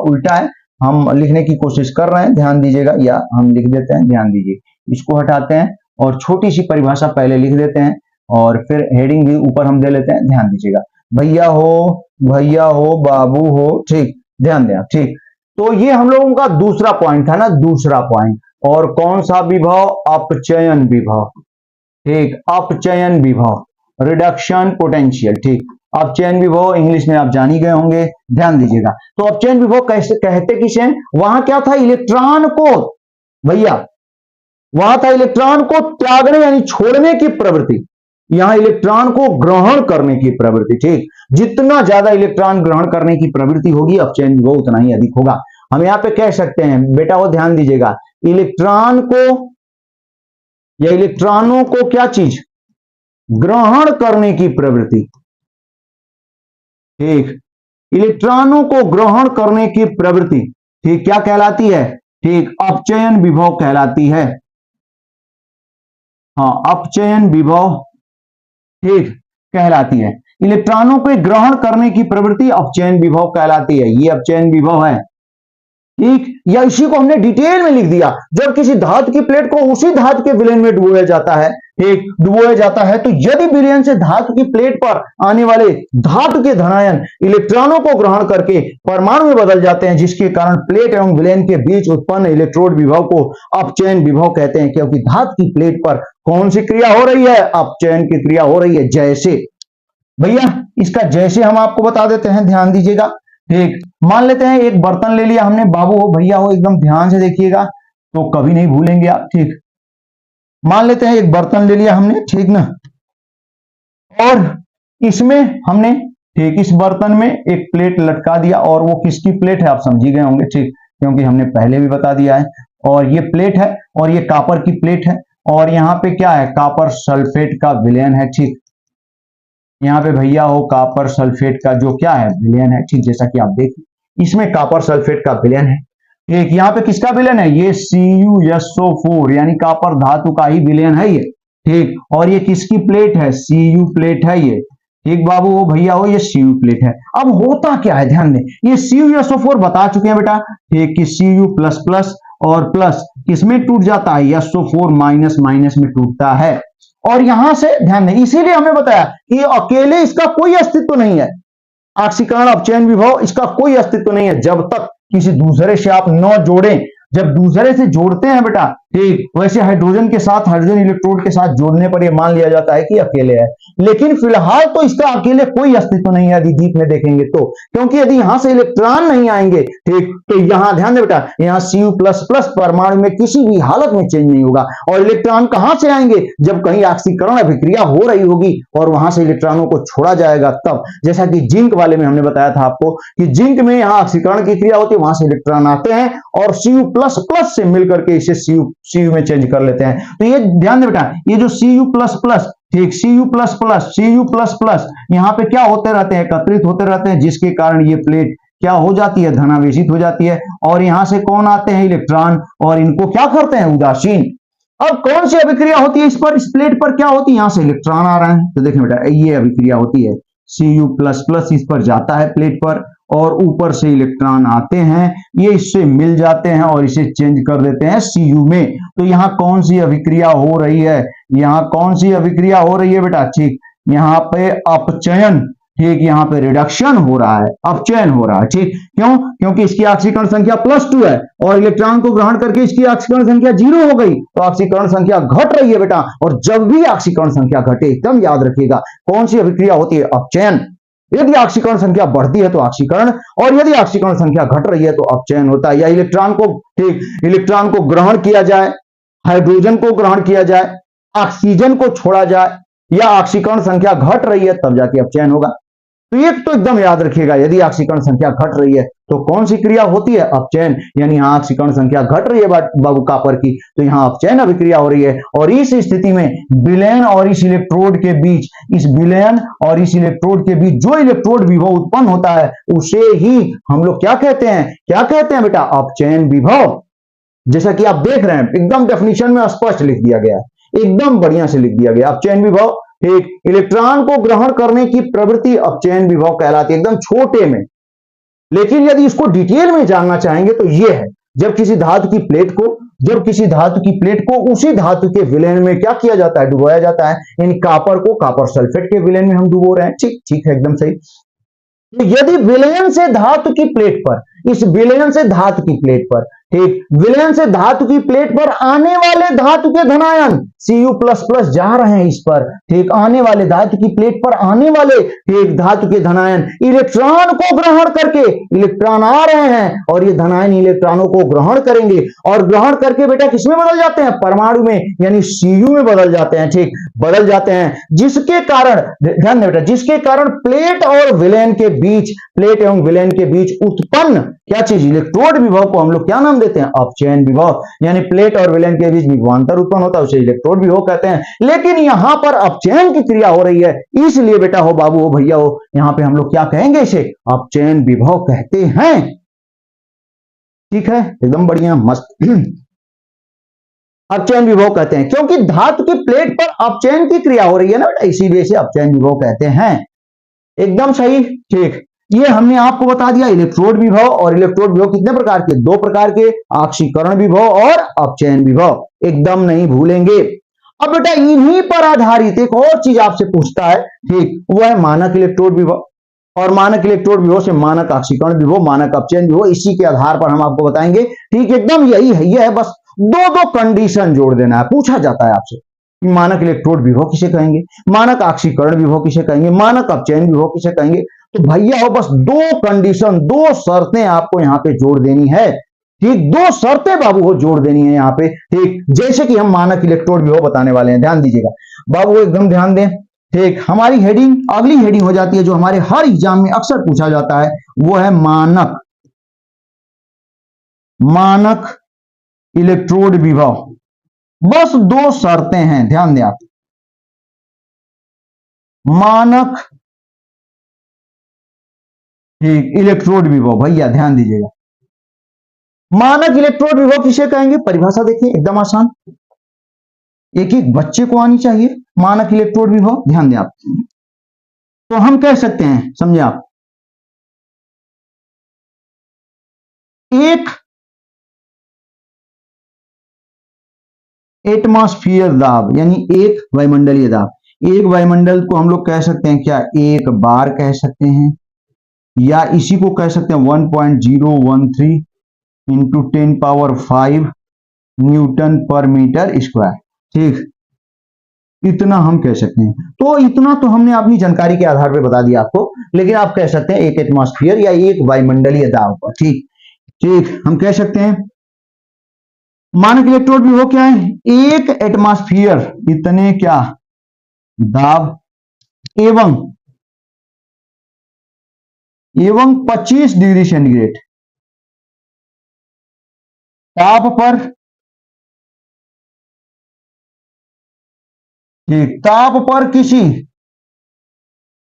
उल्टा है, हम लिखने की कोशिश कर रहे हैं, ध्यान दीजिएगा, या हम लिख देते हैं, ध्यान दीजिए, इसको हटाते हैं और छोटी सी परिभाषा पहले लिख देते हैं, और फिर हेडिंग भी ऊपर हम दे लेते हैं, ध्यान दीजिएगा। भैया हो, बाबू हो, ठीक, ध्यान देना। ठीक, तो ये हम लोगों का दूसरा पॉइंट था ना, दूसरा पॉइंट। और कौन सा विभव? अपचयन विभव। ठीक, अपचयन विभव, रिडक्शन पोटेंशियल। ठीक, अपचयन विभव इंग्लिश में आप जान ही गए होंगे, ध्यान दीजिएगा। तो अपचयन विभव कैसे कहते किसे? वहां क्या था? इलेक्ट्रॉन को, भैया वहां था इलेक्ट्रॉन को त्यागने यानी छोड़ने की प्रवृत्ति, यहां इलेक्ट्रॉन को ग्रहण करने की प्रवृत्ति। ठीक, जितना ज्यादा इलेक्ट्रॉन ग्रहण करने की प्रवृत्ति होगी, अपचयन विभव उतना ही अधिक होगा। हम यहां पे कह सकते हैं बेटा, वो ध्यान दीजिएगा, इलेक्ट्रॉन को या इलेक्ट्रॉनों को क्या चीज? ग्रहण करने की प्रवृत्ति। ठीक, इलेक्ट्रॉनों को ग्रहण करने की प्रवृत्ति, ठीक, क्या कहलाती है? ठीक, अपचयन विभव कहलाती है। हाँ, अपचयन विभव, ठीक, कहलाती है। इलेक्ट्रॉनों को ग्रहण करने की प्रवृत्ति अपचयन विभव कहलाती है। ये अपचयन विभव है। ठीक, या इसी को हमने डिटेल में लिख दिया, जब किसी धातु की प्लेट को उसी धातु के विलयन में डुबोया जाता है, एक डुबोया जाता है, तो यदि विलयन से धातु की प्लेट पर आने वाले धातु के धनायन इलेक्ट्रॉनों को ग्रहण करके परमाणु में बदल जाते हैं, जिसके कारण प्लेट एवं विलयन के बीच उत्पन्न इलेक्ट्रोड विभव को अपचयन विभव कहते हैं, क्योंकि धातु की प्लेट पर कौन सी क्रिया हो रही है? अपचयन की क्रिया हो रही है। जैसे भैया इसका जैसे हम आपको बता देते हैं, ध्यान दीजिएगा। ठीक, मान लेते हैं एक बर्तन ले लिया हमने, बाबू हो भैया हो एकदम ध्यान से देखिएगा तो कभी नहीं भूलेंगे आप। ठीक, मान लेते हैं एक बर्तन ले लिया हमने, ठीक ना, और इसमें हमने ठीक इस बर्तन में एक प्लेट लटका दिया, और वो किसकी प्लेट है आप समझ ही गए होंगे, ठीक, क्योंकि हमने पहले भी बता दिया है। और ये प्लेट है और ये कॉपर की प्लेट है, और यहाँ पे क्या है? कॉपर सल्फेट का विलयन है। ठीक, यहाँ पे भैया हो कॉपर सल्फेट का जो क्या है? विलयन है। ठीक, जैसा कि आप देखिए इसमें कॉपर सल्फेट का विलयन है। एक यहाँ पे किसका विलयन है? ये CuSO4 यानी कॉपर धातु का ही विलयन है ये। ठीक, और ये किसकी प्लेट है? Cu प्लेट है ये। ठीक बाबू हो भैया हो, ये Cu प्लेट है। अब होता क्या है, ध्यान दें, ये CuSO4 बता चुके हैं बेटा, ठीक, कि Cu++ और प्लस किसमें टूट जाता है? SO4 माइनस माइनस में टूटता है। और यहां से ध्यान दें, इसीलिए हमें बताया कि अकेले इसका कोई अस्तित्व नहीं है, ऑक्सीकरण अपचयन विभव इसका कोई अस्तित्व नहीं है जब तक किसी दूसरे से आप न जोड़ें। जब दूसरे से जोड़ते हैं बेटा, ठीक, वैसे हाइड्रोजन के साथ हाइड्रोजन इलेक्ट्रोड के साथ जोड़ने पर यह मान लिया जाता है कि अकेले है, लेकिन फिलहाल तो इसका अकेले कोई अस्तित्व नहीं है यदि डीप में देखेंगे तो, क्योंकि यदि यहां से इलेक्ट्रॉन नहीं आएंगे, ठीक, तो यहां ध्यान दें बेटा, यहां Cu++ परमाणु में किसी भी हालत में चेंज नहीं होगा। और इलेक्ट्रॉन कहां से आएंगे? जब कहीं ऑक्सीकरण अभिक्रिया हो रही होगी और वहां से इलेक्ट्रॉनों को छोड़ा जाएगा तब। जैसा कि जिंक वाले में हमने बताया था आपको कि जिंक में यहां ऑक्सीकरण की क्रिया होती है, वहां से इलेक्ट्रॉन आते हैं और Cu++ से मिलकर के इसे Cu में चेंज कर लेते हैं। तो ये ध्यान दें बेटा, ये जो Cu++, ठीक, Cu++, यहां पे क्या होते रहते हैं? एकत्रित होते रहते हैं, जिसके कारण ये प्लेट क्या हो जाती है? धनावेशित हो जाती है। और यहां से कौन आते हैं? इलेक्ट्रॉन, और इनको क्या करते हैं? उदासीन। अब कौन सी अभिक्रिया होती है इस पर? इस प्लेट पर क्या होती है? यहां से इलेक्ट्रॉन आ रहे हैं, तो देखें बेटा ये अभिक्रिया होती है, Cu++ इस पर जाता है प्लेट पर, और ऊपर से इलेक्ट्रॉन आते हैं, ये इससे मिल जाते हैं और इसे चेंज कर देते हैं Cu में। तो यहाँ कौन सी अभिक्रिया हो रही है? यहाँ कौन सी अभिक्रिया हो रही है बेटा? ठीक, यहाँ पे अपचयन, ठीक, यहाँ पे रिडक्शन हो रहा है, अपचयन हो रहा है। ठीक, क्यों? क्योंकि इसकी ऑक्सीकरण संख्या +2 है और इलेक्ट्रॉन को ग्रहण करके इसकी ऑक्सीकरण संख्या 0 हो गई, तो ऑक्सीकरण संख्या घट रही है बेटा। और जब भी ऑक्सीकरण संख्या घटे, एकदम याद रखिएगा, कौन सी अभिक्रिया होती है? अपचयन। यदि ऑक्सीकरण संख्या बढ़ती है तो ऑक्सीकरण, और यदि ऑक्सीकरण संख्या घट रही है तो अपचयन होता है। या इलेक्ट्रॉन को, ठीक, इलेक्ट्रॉन को ग्रहण किया जाए, हाइड्रोजन को ग्रहण किया जाए, ऑक्सीजन को छोड़ा जाए, या ऑक्सीकरण संख्या घट रही है तब जाके अपचयन होगा। तो ये तो एकदम याद रखिएगा, यदि ऑक्सीकरण संख्या घट रही है तो कौन सी क्रिया होती है? अपचयन। यानी यहां ऑक्सीकरण संख्या घट रही है बाबू कॉपर की, तो यहां अपचयन अभिक्रिया हो रही है। और इस स्थिति में विलयन और इस इलेक्ट्रोड के बीच, इस विलयन और इस इलेक्ट्रोड के बीच जो इलेक्ट्रोड विभव उत्पन्न होता है उसे ही हम लोग क्या कहते हैं? क्या कहते हैं बेटा? अपचयन विभव। जैसा कि आप देख रहे हैं, एकदम डेफिनेशन में स्पष्ट लिख दिया गया है, एकदम बढ़िया से लिख दिया गया। अपचयन विभव, ठीक, इलेक्ट्रॉन को ग्रहण करने की प्रवृत्ति अपचयन विभव कहलाती है, एकदम छोटे में। लेकिन यदि इसको डिटेल में जानना चाहेंगे तो यह है, जब किसी धातु की प्लेट को उसी धातु के विलयन में क्या किया जाता है? डुबोया जाता है। यानी कॉपर को कॉपर सल्फेट के विलयन में हम डुबो रहे हैं। ठीक, ठीक है, एकदम सही। तो यदि विलयन से धातु की प्लेट पर, इस विलयन से धातु की प्लेट पर, ठीक, विलयन से धातु की प्लेट पर आने वाले धातु के धनायन Cu++ जा रहे हैं इस पर, ठीक, आने वाले धातु की प्लेट पर आने वाले, ठीक, धातु के धनायन इलेक्ट्रॉन को ग्रहण करके, इलेक्ट्रॉन आ रहे हैं और ये धनायन इलेक्ट्रॉनों को ग्रहण करेंगे, और ग्रहण करके बेटा किसमें बदल जाते हैं? परमाणु में, यानी Cu में बदल जाते हैं। ठीक, बदल जाते हैं, जिसके कारण, ध्यान दें बेटा, जिसके कारण प्लेट और विलयन के बीच, प्लेट एवं विलयन के बीच उत्पन्न क्या चीज? इलेक्ट्रोड विभव को हम लोग क्या नाम देते हैं? अपचयन विभव। यानी प्लेट और विलयन के बीच विभवांतर उत्पन्न होता है, उसे इलेक्ट्रोड विभव कहते हैं। लेकिन यहां पर अपचयन की क्रिया हो रही है, इसलिए बेटा हो बाबू हो भैया हो, यहां पे हम लोग क्या कहेंगे? इसे अपचयन विभव कहते हैं। ठीक है, एकदम बढ़िया, मस्त। अपचयन विभव कहते हैं क्योंकि धातु की प्लेट पर अपचयन की क्रिया हो रही है ना बेटा, इसीलिए इसे अपचयन विभव कहते हैं। एकदम सही। ठीक, ये हमने आपको बता दिया इलेक्ट्रोड विभव। और इलेक्ट्रोड विभव कितने प्रकार के? 2 प्रकार के, ऑक्सीकरण विभव और अपचयन विभव, एकदम नहीं भूलेंगे। अब बेटा इन्हीं पर आधारित एक और चीज आपसे पूछता है, ठीक, वो है मानक इलेक्ट्रोड विभव, और मानक इलेक्ट्रोड विभव से मानक आक्षीकरण विभव, मानक अपचयन विभव, इसी के आधार पर हम आपको बताएंगे। ठीक, एकदम यही है, यह है, बस दो दो कंडीशन जोड़ देना है। पूछा जाता है आपसे कि मानक इलेक्ट्रोड विभव किसे कहेंगे, मानक आक्षीकरण विभव किसे कहेंगे, मानक अपचयन विभव किसे कहेंगे। तो भैया हो बस दो कंडीशन, दो शर्तें आपको यहां पे जोड़ देनी है। ठीक, दो शर्तें बाबू हो जोड़ देनी है यहां पे। ठीक, जैसे कि हम मानक इलेक्ट्रोड विभव बताने वाले हैं, ध्यान दीजिएगा बाबू, एकदम ध्यान दें। ठीक, हमारी हेडिंग, अगली हेडिंग हो जाती है जो हमारे हर एग्जाम में अक्सर पूछा जाता है, वो है मानक, मानक इलेक्ट्रोड विभव। बस दो शर्तें हैं, ध्यान दें आप। मानक, ठीक, इलेक्ट्रोड विभव, भैया ध्यान दीजिएगा, मानक इलेक्ट्रोड विभव किसे कहेंगे, परिभाषा देखिए एकदम आसान, एक एक बच्चे को आनी चाहिए। मानक इलेक्ट्रोड विभव, ध्यान दें आप, तो हम कह सकते हैं, समझे आप, एक एटमॉस्फियर दाब, यानी एक वायुमंडलीय दाब, एक वायुमंडल को हम लोग कह सकते हैं क्या, एक बार कह सकते हैं, या इसी को कह सकते हैं 1.013 इंटू 10⁵ न्यूटन पर मीटर स्क्वायर। ठीक, इतना हम कह सकते हैं। तो इतना तो हमने अपनी जानकारी के आधार पर बता दिया आपको, लेकिन आप कह सकते हैं एक एटमॉस्फियर या एक वायुमंडलीय दाब पर। ठीक, ठीक, हम कह सकते हैं मानक इलेक्ट्रोड विभव क्या है, एक एटमॉस्फियर इतने क्या दाब एवं 25 डिग्री सेंटीग्रेड ताप पर, ठीक, ताप पर किसी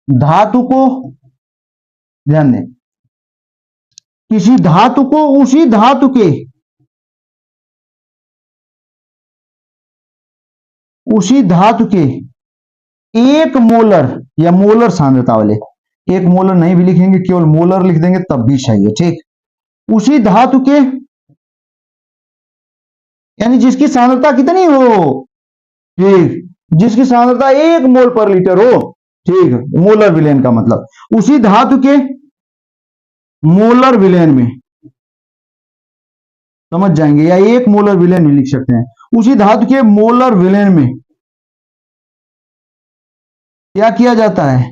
धातु को, ध्यान दें, किसी धातु को उसी धातु के, उसी धातु के एक मोलर या मोलर सांद्रता वाले, एक मोलर नहीं भी लिखेंगे, केवल मोलर लिख देंगे तब भी सही है। ठीक, उसी धातु के, यानी जिसकी सांद्रता कितनी हो, ठीक, जिसकी सांद्रता 1 मोल पर लीटर हो। ठीक, मोलर विलेन का मतलब उसी धातु के मोलर विलेन में, समझ जाएंगे, या 1 मोलर विलेन भी लिख सकते हैं, उसी धातु के मोलर विलेन में क्या किया जाता है,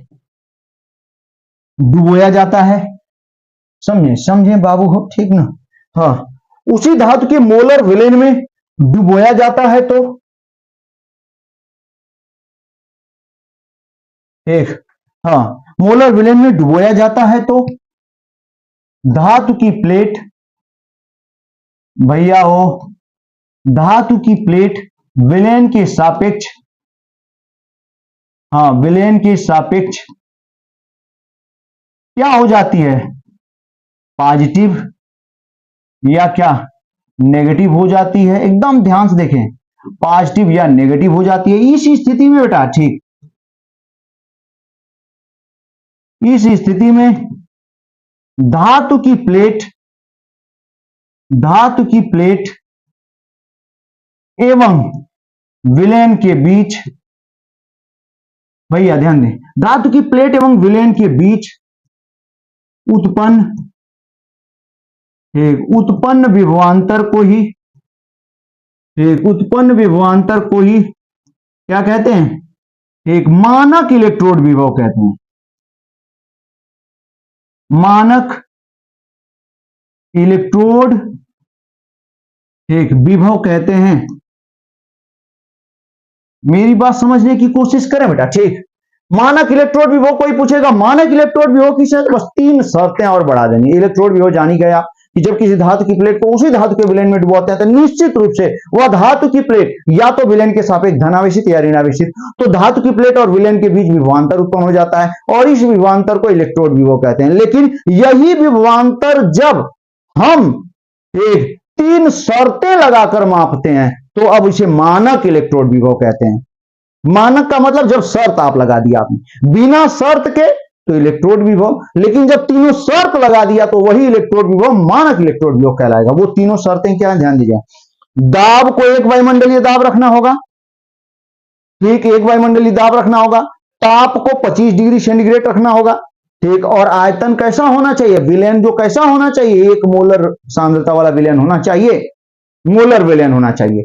डुबोया जाता है। समझे, समझे बाबू हो, ठीक ना, हाँ, उसी धातु के मोलर विलेन में डुबोया जाता है। तो एक, हाँ, मोलर विलेन में डुबोया जाता है तो धातु की प्लेट, भैया हो, धातु की प्लेट विलेन के सापेक्ष, हाँ, विलेन के सापेक्ष क्या हो जाती है, पॉजिटिव या क्या नेगेटिव हो जाती है। एकदम ध्यान से देखें, पॉजिटिव या नेगेटिव हो जाती है। इस स्थिति में बेटा, ठीक, इस स्थिति में धातु की प्लेट, धातु की प्लेट एवं विलेन के बीच, भैया ध्यान दें, धातु की प्लेट एवं विलेन के बीच उत्पन्न, उत्पन्न विभवांतर को ही, उत्पन्न विभवांतर को ही क्या कहते हैं, एक मानक इलेक्ट्रोड विभव कहते हैं। मानक इलेक्ट्रोड एक विभव कहते हैं। मेरी बात समझने की कोशिश करें बेटा, ठीक, मानक इलेक्ट्रोड विभव कोई पूछेगा मानक इलेक्ट्रोड विभव किसे, बस 3 शर्तें और बढ़ा देंगे। इलेक्ट्रोड विभव जानी गया कि जब किसी धातु की प्लेट को उसी धातु के विलेन में डुबाते हैं तो निश्चित रूप से वह धातु की प्लेट या तो विलेन के सापेक्ष धनावेशित या ऋणावेशित, तो धातु की प्लेट और विलेन के बीच विभवांतर उत्पन्न हो जाता है और इस विभवांतर को इलेक्ट्रोड विभव कहते हैं। लेकिन यही विभवांतर जब हम 3 शर्तें लगाकर मापते हैं तो अब इसे मानक इलेक्ट्रोड विभव कहते हैं। मानक का मतलब जब शर्त आप लगा दिया आपने, बिना शर्त के तो इलेक्ट्रोड विभव, लेकिन जब तीनों शर्त लगा दिया तो वही इलेक्ट्रोड विभव मानक इलेक्ट्रोड विभव कहलाएगा। वो तीनों शर्तें क्या है, ध्यान दीजिए। दाब को एक वायुमंडलीय दाब रखना होगा, ठीक, एक वायुमंडलीय दाब रखना होगा, ताप को 25 डिग्री सेंटीग्रेड रखना होगा, ठीक, और आयतन कैसा होना चाहिए, विलयन जो कैसा होना चाहिए, 1 मोलर सांद्रता वाला विलयन होना चाहिए, मोलर विलयन होना चाहिए,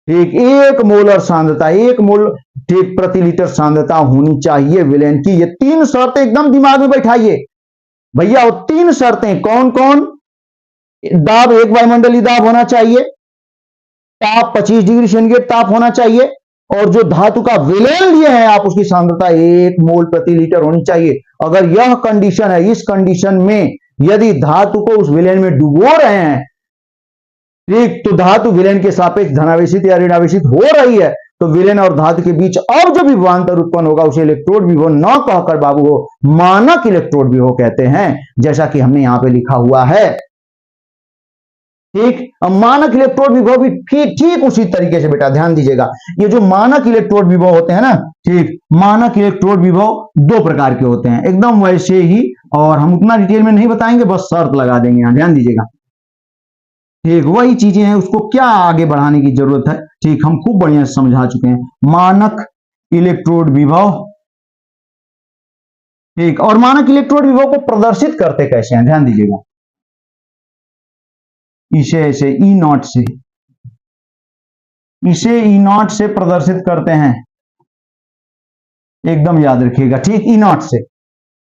ठीक, 1 मोलर सांद्रता, 1 मोल ठीक प्रति लीटर सांद्रता होनी चाहिए विलयन की। ये 3 शर्तें एकदम दिमाग में बैठाइए भैया, वो 3 शर्तें कौन कौन, दाब 1 वायुमंडलीय दाब होना चाहिए, ताप 25 डिग्री सेंटीग्रेड ताप होना चाहिए, और जो धातु का विलयन लिए हैं आप उसकी सांद्रता 1 मोल प्रति लीटर होनी चाहिए। अगर यह कंडीशन है, इस कंडीशन में यदि धातु को उस विलयन में डुबो रहे हैं, ठीक, तो धातु विलयन के सापेक्ष धनावेशित या ऋणावेशित हो रही है, तो विलयन और धातु के बीच अब जो विभवांतर उत्पन्न होगा उसे इलेक्ट्रोड विभव न कहकर बाबू वो मानक इलेक्ट्रोड विभव कहते हैं, जैसा कि हमने यहां पे लिखा हुआ है, ठीक। अब मानक इलेक्ट्रोड विभव भी ठीक उसी तरीके से बेटा ध्यान दीजिएगा, ये जो मानक इलेक्ट्रोड विभव होते हैं ना, ठीक, मानक इलेक्ट्रोड विभव 2 प्रकार के होते हैं, एकदम वैसे ही, और हम उतना डिटेल में नहीं बताएंगे, बस शर्त लगा देंगे यहां, ध्यान दीजिएगा, ठीक, वही चीजें हैं, उसको क्या आगे बढ़ाने की जरूरत है, ठीक, हम खूब बढ़िया समझा चुके हैं। मानक इलेक्ट्रोड विभव, ठीक, और मानक इलेक्ट्रोड विभव को प्रदर्शित करते कैसे हैं, ध्यान दीजिएगा, इसे ऐसे ई नॉट से, इसे ई नॉट से प्रदर्शित करते हैं, एकदम याद रखिएगा, ठीक, ई नॉट से।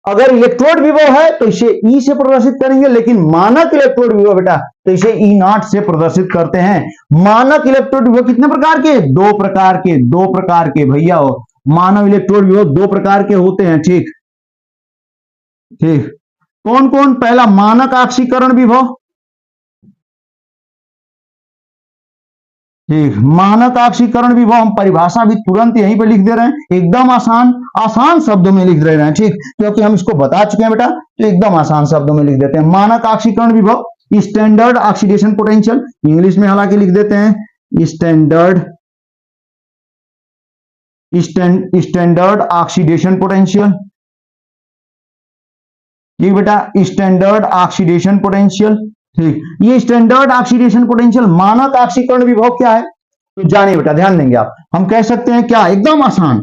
अगर इलेक्ट्रोड विभव है तो इसे ई से प्रदर्शित करेंगे, लेकिन मानक इलेक्ट्रोड विभव बेटा तो इसे ई नॉट से प्रदर्शित करते हैं। मानक इलेक्ट्रोड विभव कितने प्रकार के, 2 प्रकार के, 2 प्रकार के भैया, मानव इलेक्ट्रोड विभव 2 प्रकार के होते हैं, ठीक, ठीक, कौन कौन, पहला मानक आक्सीकरण विभव, ठीक, मानक आक्सीकरण विभव, हम परिभाषा भी तुरंत यहीं पे लिख दे रहे हैं, एकदम आसान शब्दों में लिख दे रहे हैं, ठीक, क्योंकि हम इसको बता चुके हैं बेटा, तो एकदम आसान शब्दों में लिख देते हैं। मानक आक्सीकरण विभव, स्टैंडर्ड ऑक्सीडेशन पोटेंशियल, इंग्लिश में हालांकि लिख देते हैं स्टैंडर्ड ऑक्सीडेशन पोटेंशियल, ठीक बेटा, स्टैंडर्ड ऑक्सीडेशन पोटेंशियल, ठीक, ये स्टैंडर्ड ऑक्सीडेशन पोटेंशियल मानक ऑक्सीकरण विभव क्या है, तो जानिए बेटा, ध्यान देंगे आप, हम कह सकते हैं क्या, एकदम आसान,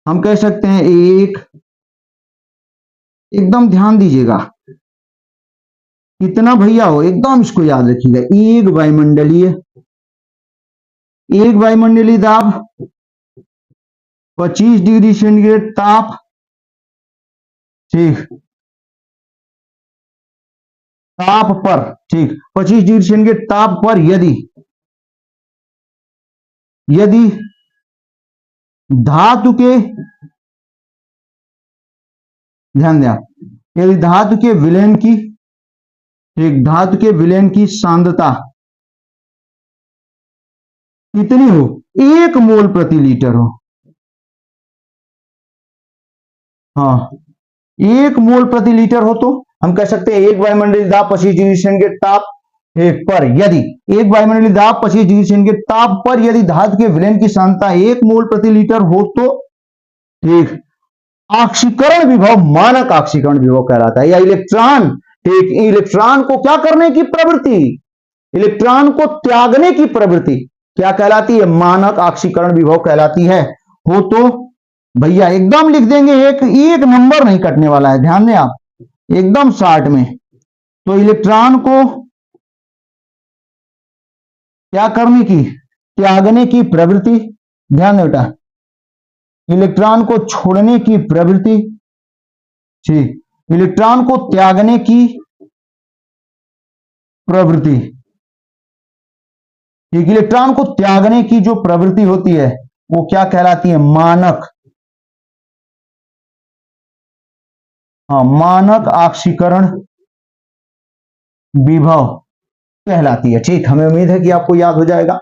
हम कह सकते हैं एकदम ध्यान दीजिएगा, कितना भैया हो, एकदम इसको याद रखिएगा, एक वायुमंडलीय दाब, 25 डिग्री सेंटीग्रेड ताप, ठीक, ताप पर, ठीक, 25 डिग्री सेंटीग्रेड ताप पर यदि धातु के, ध्यान दें आप, यदि धातु के विलयन की, ठीक, धातु के विलयन की सांद्रता कितनी हो, 1 मोल प्रति लीटर हो, हाँ, 1 मोल प्रति लीटर हो, तो हम कह सकते हैं एक वायुमंडलीय दाब 25 डिग्री सेंटीग्रेड ताप पर यदि, एक वायुमंडलीय दाब 25 डिग्री सेंटीग्रेड ताप पर यदि धातु के विलयन की सांद्रता 1 मोल प्रति लीटर हो, तो ठीक, ऑक्सीकरण विभव मानक ऑक्सीकरण विभव कहलाता है। या इलेक्ट्रॉन, ठीक, इलेक्ट्रॉन को क्या करने की प्रवृत्ति, इलेक्ट्रॉन को त्यागने की प्रवृत्ति क्या कहलाती है, मानक ऑक्सीकरण विभव कहलाती है। हो तो भैया एकदम लिख देंगे, एक नंबर नहीं कटने वाला है, ध्यान दें आप, एकदम शॉर्ट में। तो इलेक्ट्रॉन को क्या करने की, त्यागने की प्रवृत्ति, ध्यान दें बेटा, इलेक्ट्रॉन को छोड़ने की प्रवृत्ति, ठीक, इलेक्ट्रॉन को त्यागने की प्रवृत्ति, ठीक, इलेक्ट्रॉन को त्यागने की जो प्रवृत्ति होती है वो क्या कहलाती है, मानक, हाँ, मानक ऑक्सीकरण विभव कहलाती है। ठीक, हमें उम्मीद है कि आपको याद हो जाएगा।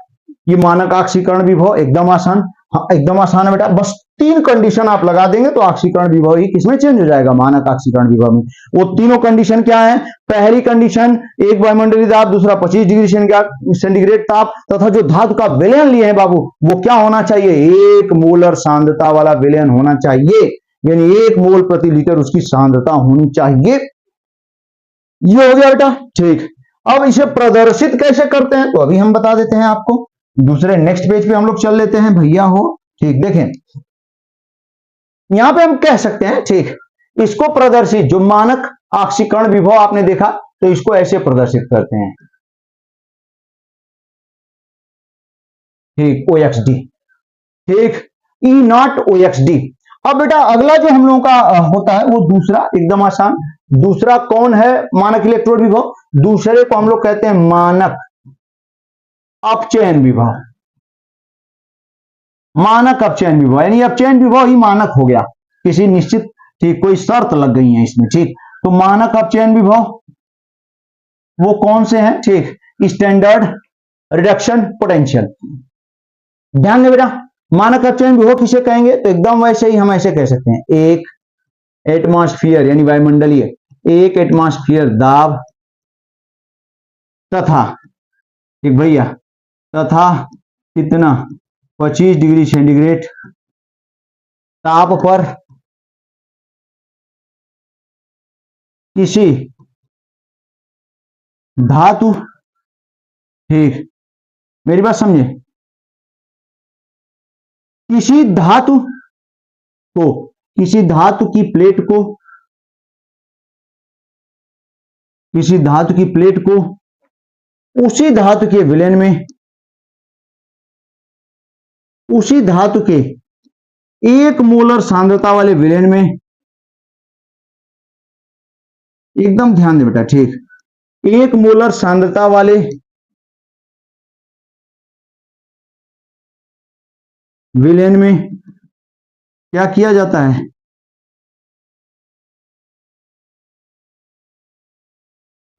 ये मानक ऑक्सीकरण विभव एकदम आसान, हाँ एकदम आसान है बेटा, बस 3 कंडीशन आप लगा देंगे तो ऑक्सीकरण विभव ही किसमें चेंज हो जाएगा, मानक ऑक्सीकरण विभव में। वो तीनों कंडीशन क्या है, पहली कंडीशन एक वायुमंडलीय दाब, दूसरा 25 डिग्री सेंटीग्रेड ताप, तथा जो धातु का विलयन लिए हैं बाबू वो क्या होना चाहिए, 1 मोलर सांद्रता वाला विलयन होना चाहिए, यानी 1 मोल प्रति लीटर उसकी सांद्रता होनी चाहिए। ये हो गया बेटा। ठीक, अब इसे प्रदर्शित कैसे करते हैं तो अभी हम बता देते हैं आपको, दूसरे नेक्स्ट पेज पे हम लोग चल लेते हैं भैया हो। ठीक, देखें यहां पे हम कह सकते हैं, ठीक, इसको प्रदर्शित जो मानक ऑक्सीकरण विभव आपने देखा तो इसको ऐसे प्रदर्शित करते हैं, ठीक, OXD, ठीक, E0 OXD। अब बेटा अगला जो हम लोगों का होता है वो दूसरा, एकदम आसान। दूसरा कौन है मानक इलेक्ट्रोड विभव? दूसरे को हम लोग कहते हैं मानक अपचयन विभव। मानक अपचयन विभव यानी अपचयन विभव ही मानक हो गया, किसी निश्चित, ठीक, कोई शर्त लग गई है इसमें, ठीक। तो मानक अपचयन विभव वो कौन से हैं? ठीक, स्टैंडर्ड रिडक्शन पोटेंशियल। ध्यान दें बेटा, मानक अपचयन विभव किसे कहेंगे? तो एकदम वैसे ही हम ऐसे कह सकते हैं, एक एटमॉस्फेयर यानी वायुमंडलीय, एक एटमॉस्फेयर दाब तथा, ठीक भैया, तथा कितना 25 डिग्री सेंटीग्रेड ताप पर किसी धातु, ठीक, मेरी बात समझे, किसी धातु को, किसी धातु की प्लेट को, किसी धातु की प्लेट को उसी धातु के विलयन में, उसी धातु के 1 मोलर सांद्रता वाले विलयन में, एकदम ध्यान दे बेटा, ठीक, 1 मोलर सांद्रता वाले विलयन में क्या किया जाता है?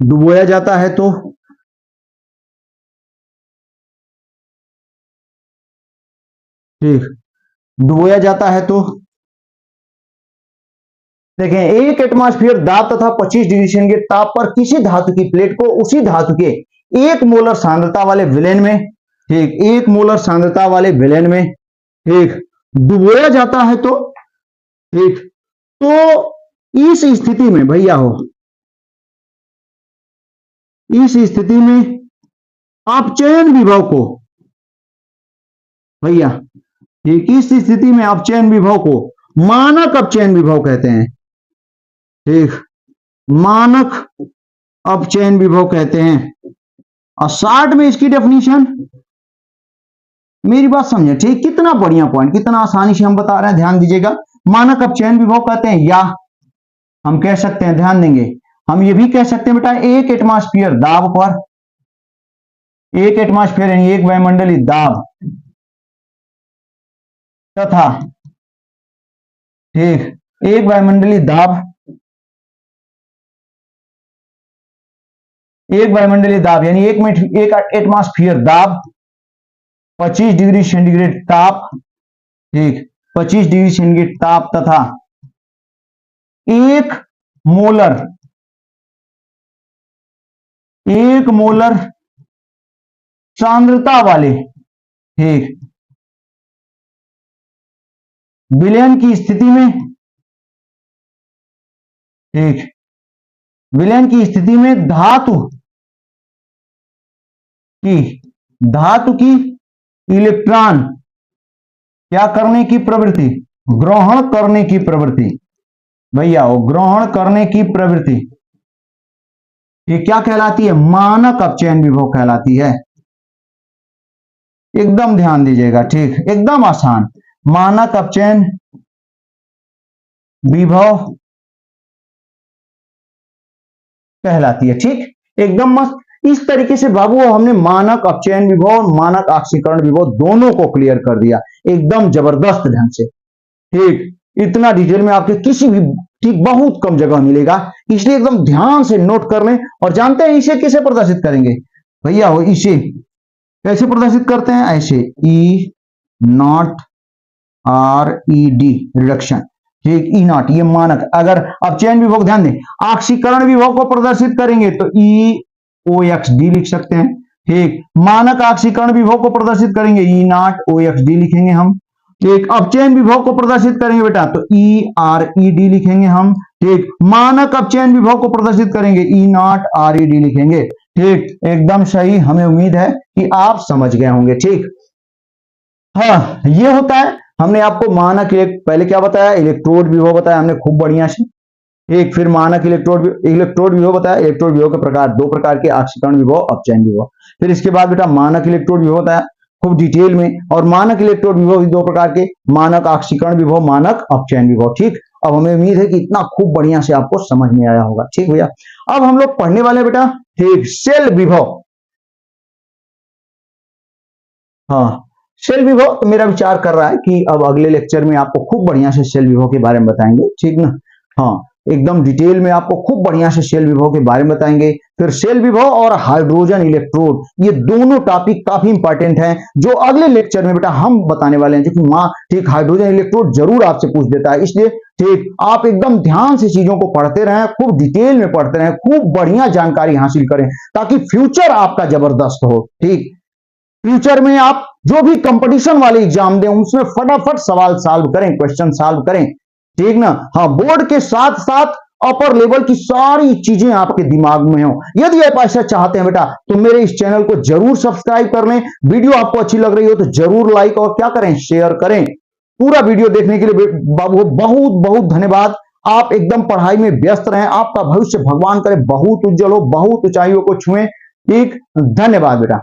डुबोया जाता है। तो ठीक, डुबोया जाता है तो देखें, 1 एटमॉस्फेयर दाब तथा 25 डिग्री सेंटीग्रेड ताप पर किसी धातु की प्लेट को उसी धातु के 1 मोलर सांद्रता वाले विलयन में, ठीक, 1 मोलर सांद्रता वाले विलयन में, ठीक, डुबोया जाता है। तो ठीक, तो इस स्थिति में भैया हो, इस स्थिति में अपचयन विभव को भैया, ठीक, इस स्थिति में अपचयन विभव को मानक अपचयन विभव कहते हैं, ठीक, मानक अपचयन विभव कहते हैं। और शॉर्ट में इसकी डेफिनेशन, मेरी बात समझे, ठीक, कितना बढ़िया पॉइंट, कितना आसानी से हम बता रहे हैं, ध्यान दीजिएगा। मानक अपचयन विभव कहते हैं, या हम कह सकते हैं, ध्यान देंगे, हम ये भी कह सकते हैं बेटा, 1 एटमॉस्फेयर दाब पर, 1 एटमॉस्फेयर यानी 1 वायुमंडलीय दाब तथा, ठीक, 1 वायुमंडलीय दाब, 1 वायुमंडलीय दाब यानी 1 एटमॉस्फेयर दाब, 25 डिग्री सेंटीग्रेड ताप, ठीक, 25 डिग्री सेंटीग्रेड ताप तथा 1 मोलर सांद्रता वाले, ठीक, विलयन की स्थिति में, ठीक, विलयन की स्थिति में धातु की इलेक्ट्रॉन क्या करने की प्रवृत्ति, ग्रहण करने की प्रवृत्ति भैया, वो ग्रहण करने की प्रवृत्ति, ये क्या कहलाती है? मानक अपचयन विभव कहलाती है। एकदम ध्यान दीजिएगा, ठीक, एकदम आसान, मानक अपचयन विभव कहलाती है, ठीक, एकदम मस्त। इस तरीके से बाबू हमने मानक अपचयन विभव और मानक ऑक्सीकरण विभव दोनों को क्लियर कर दिया एकदम जबरदस्त ढंग से, ठीक। इतना डिटेल में आपके किसी भी, ठीक, बहुत कम जगह मिलेगा, इसलिए एकदम ध्यान से नोट कर लें। और जानते हैं इसे कैसे प्रदर्शित करेंगे भैया? हो इसे कैसे प्रदर्शित करते हैं? ऐसे E0 RED रिडक्शन, ठीक, E0 ये मानक। अगर अपचयन विभव, ध्यान दें, ऑक्सीकरण विभव को प्रदर्शित करेंगे तो EOXD लिख सकते हैं, ठीक। मानक ऑक्सीकरण विभव को प्रदर्शित करेंगे E0 OXD लिखेंगे हम, ठीक। अपचयन विभव को प्रदर्शित करेंगे बेटा तो ERED लिखेंगे हम, ठीक। मानक अपचयन विभव को प्रदर्शित करेंगे E0 RED लिखेंगे, ठीक, एकदम सही। हमें उम्मीद है कि आप समझ गए होंगे, ठीक। हाँ, ये होता है हमने आपको मानक पहले क्या बताया, इलेक्ट्रोड विभव बताया हमने खूब बढ़िया से, एक फिर मानक इलेक्ट्रोड विभव बताया। इलेक्ट्रोड विभव के प्रकार, दो प्रकार के, ऑक्सीकरण विभव, अपचयन विभव। फिर इसके बाद बेटा मानक इलेक्ट्रोड विभव बताया खूब डिटेल में, और मानक इलेक्ट्रोड विभव भी दो प्रकार के, मानक ऑक्सीकरण विभव, मानक अपचयन विभव। ठीक, अब हमें उम्मीद है कि इतना खूब बढ़िया से आपको समझ में आया होगा। ठीक भैया, अब हम लोग पढ़ने वाले बेटा ठीक शेल विभव। हाँ, शेल विभव तो मेरा विचार कर रहा है कि अब अगले लेक्चर में आपको खूब बढ़िया से शेल विभव के बारे में बताएंगे। ठीक ना, हाँ एकदम डिटेल में आपको खूब बढ़िया से शेल विभव के बारे में बताएंगे। फिर शेल विभव और हाइड्रोजन इलेक्ट्रोड, ये दोनों टॉपिक काफी इंपॉर्टेंट हैं, जो अगले लेक्चर में बेटा हम बताने वाले हैं। जो कि माँ ठीक हाइड्रोजन इलेक्ट्रोड जरूर आपसे पूछ देता है, इसलिए ठीक आप एकदम ध्यान से चीजों को पढ़ते रहें, खूब डिटेल में पढ़ते रहें, खूब बढ़िया जानकारी हासिल करें, ताकि फ्यूचर आपका जबरदस्त हो। ठीक, फ्यूचर में आप जो भी कंपटीशन वाले एग्जाम दें उसमें फटाफट सवाल सॉल्व करें, क्वेश्चन सॉल्व करें। ठीक ना, हाँ बोर्ड के साथ साथ अपर लेवल की सारी चीजें आपके दिमाग में हो। यदि आप ऐसा चाहते हैं बेटा तो मेरे इस चैनल को जरूर सब्सक्राइब कर लें। वीडियो आपको अच्छी लग रही हो तो जरूर लाइक और क्या करें, शेयर करें। पूरा वीडियो देखने के लिए बाबू बहुत बहुत धन्यवाद। आप एकदम पढ़ाई में व्यस्त रहें, आपका भविष्य भगवान करे बहुत उज्जवल हो, बहुत ऊंचाइयों को छुएं। ठीक, धन्यवाद बेटा।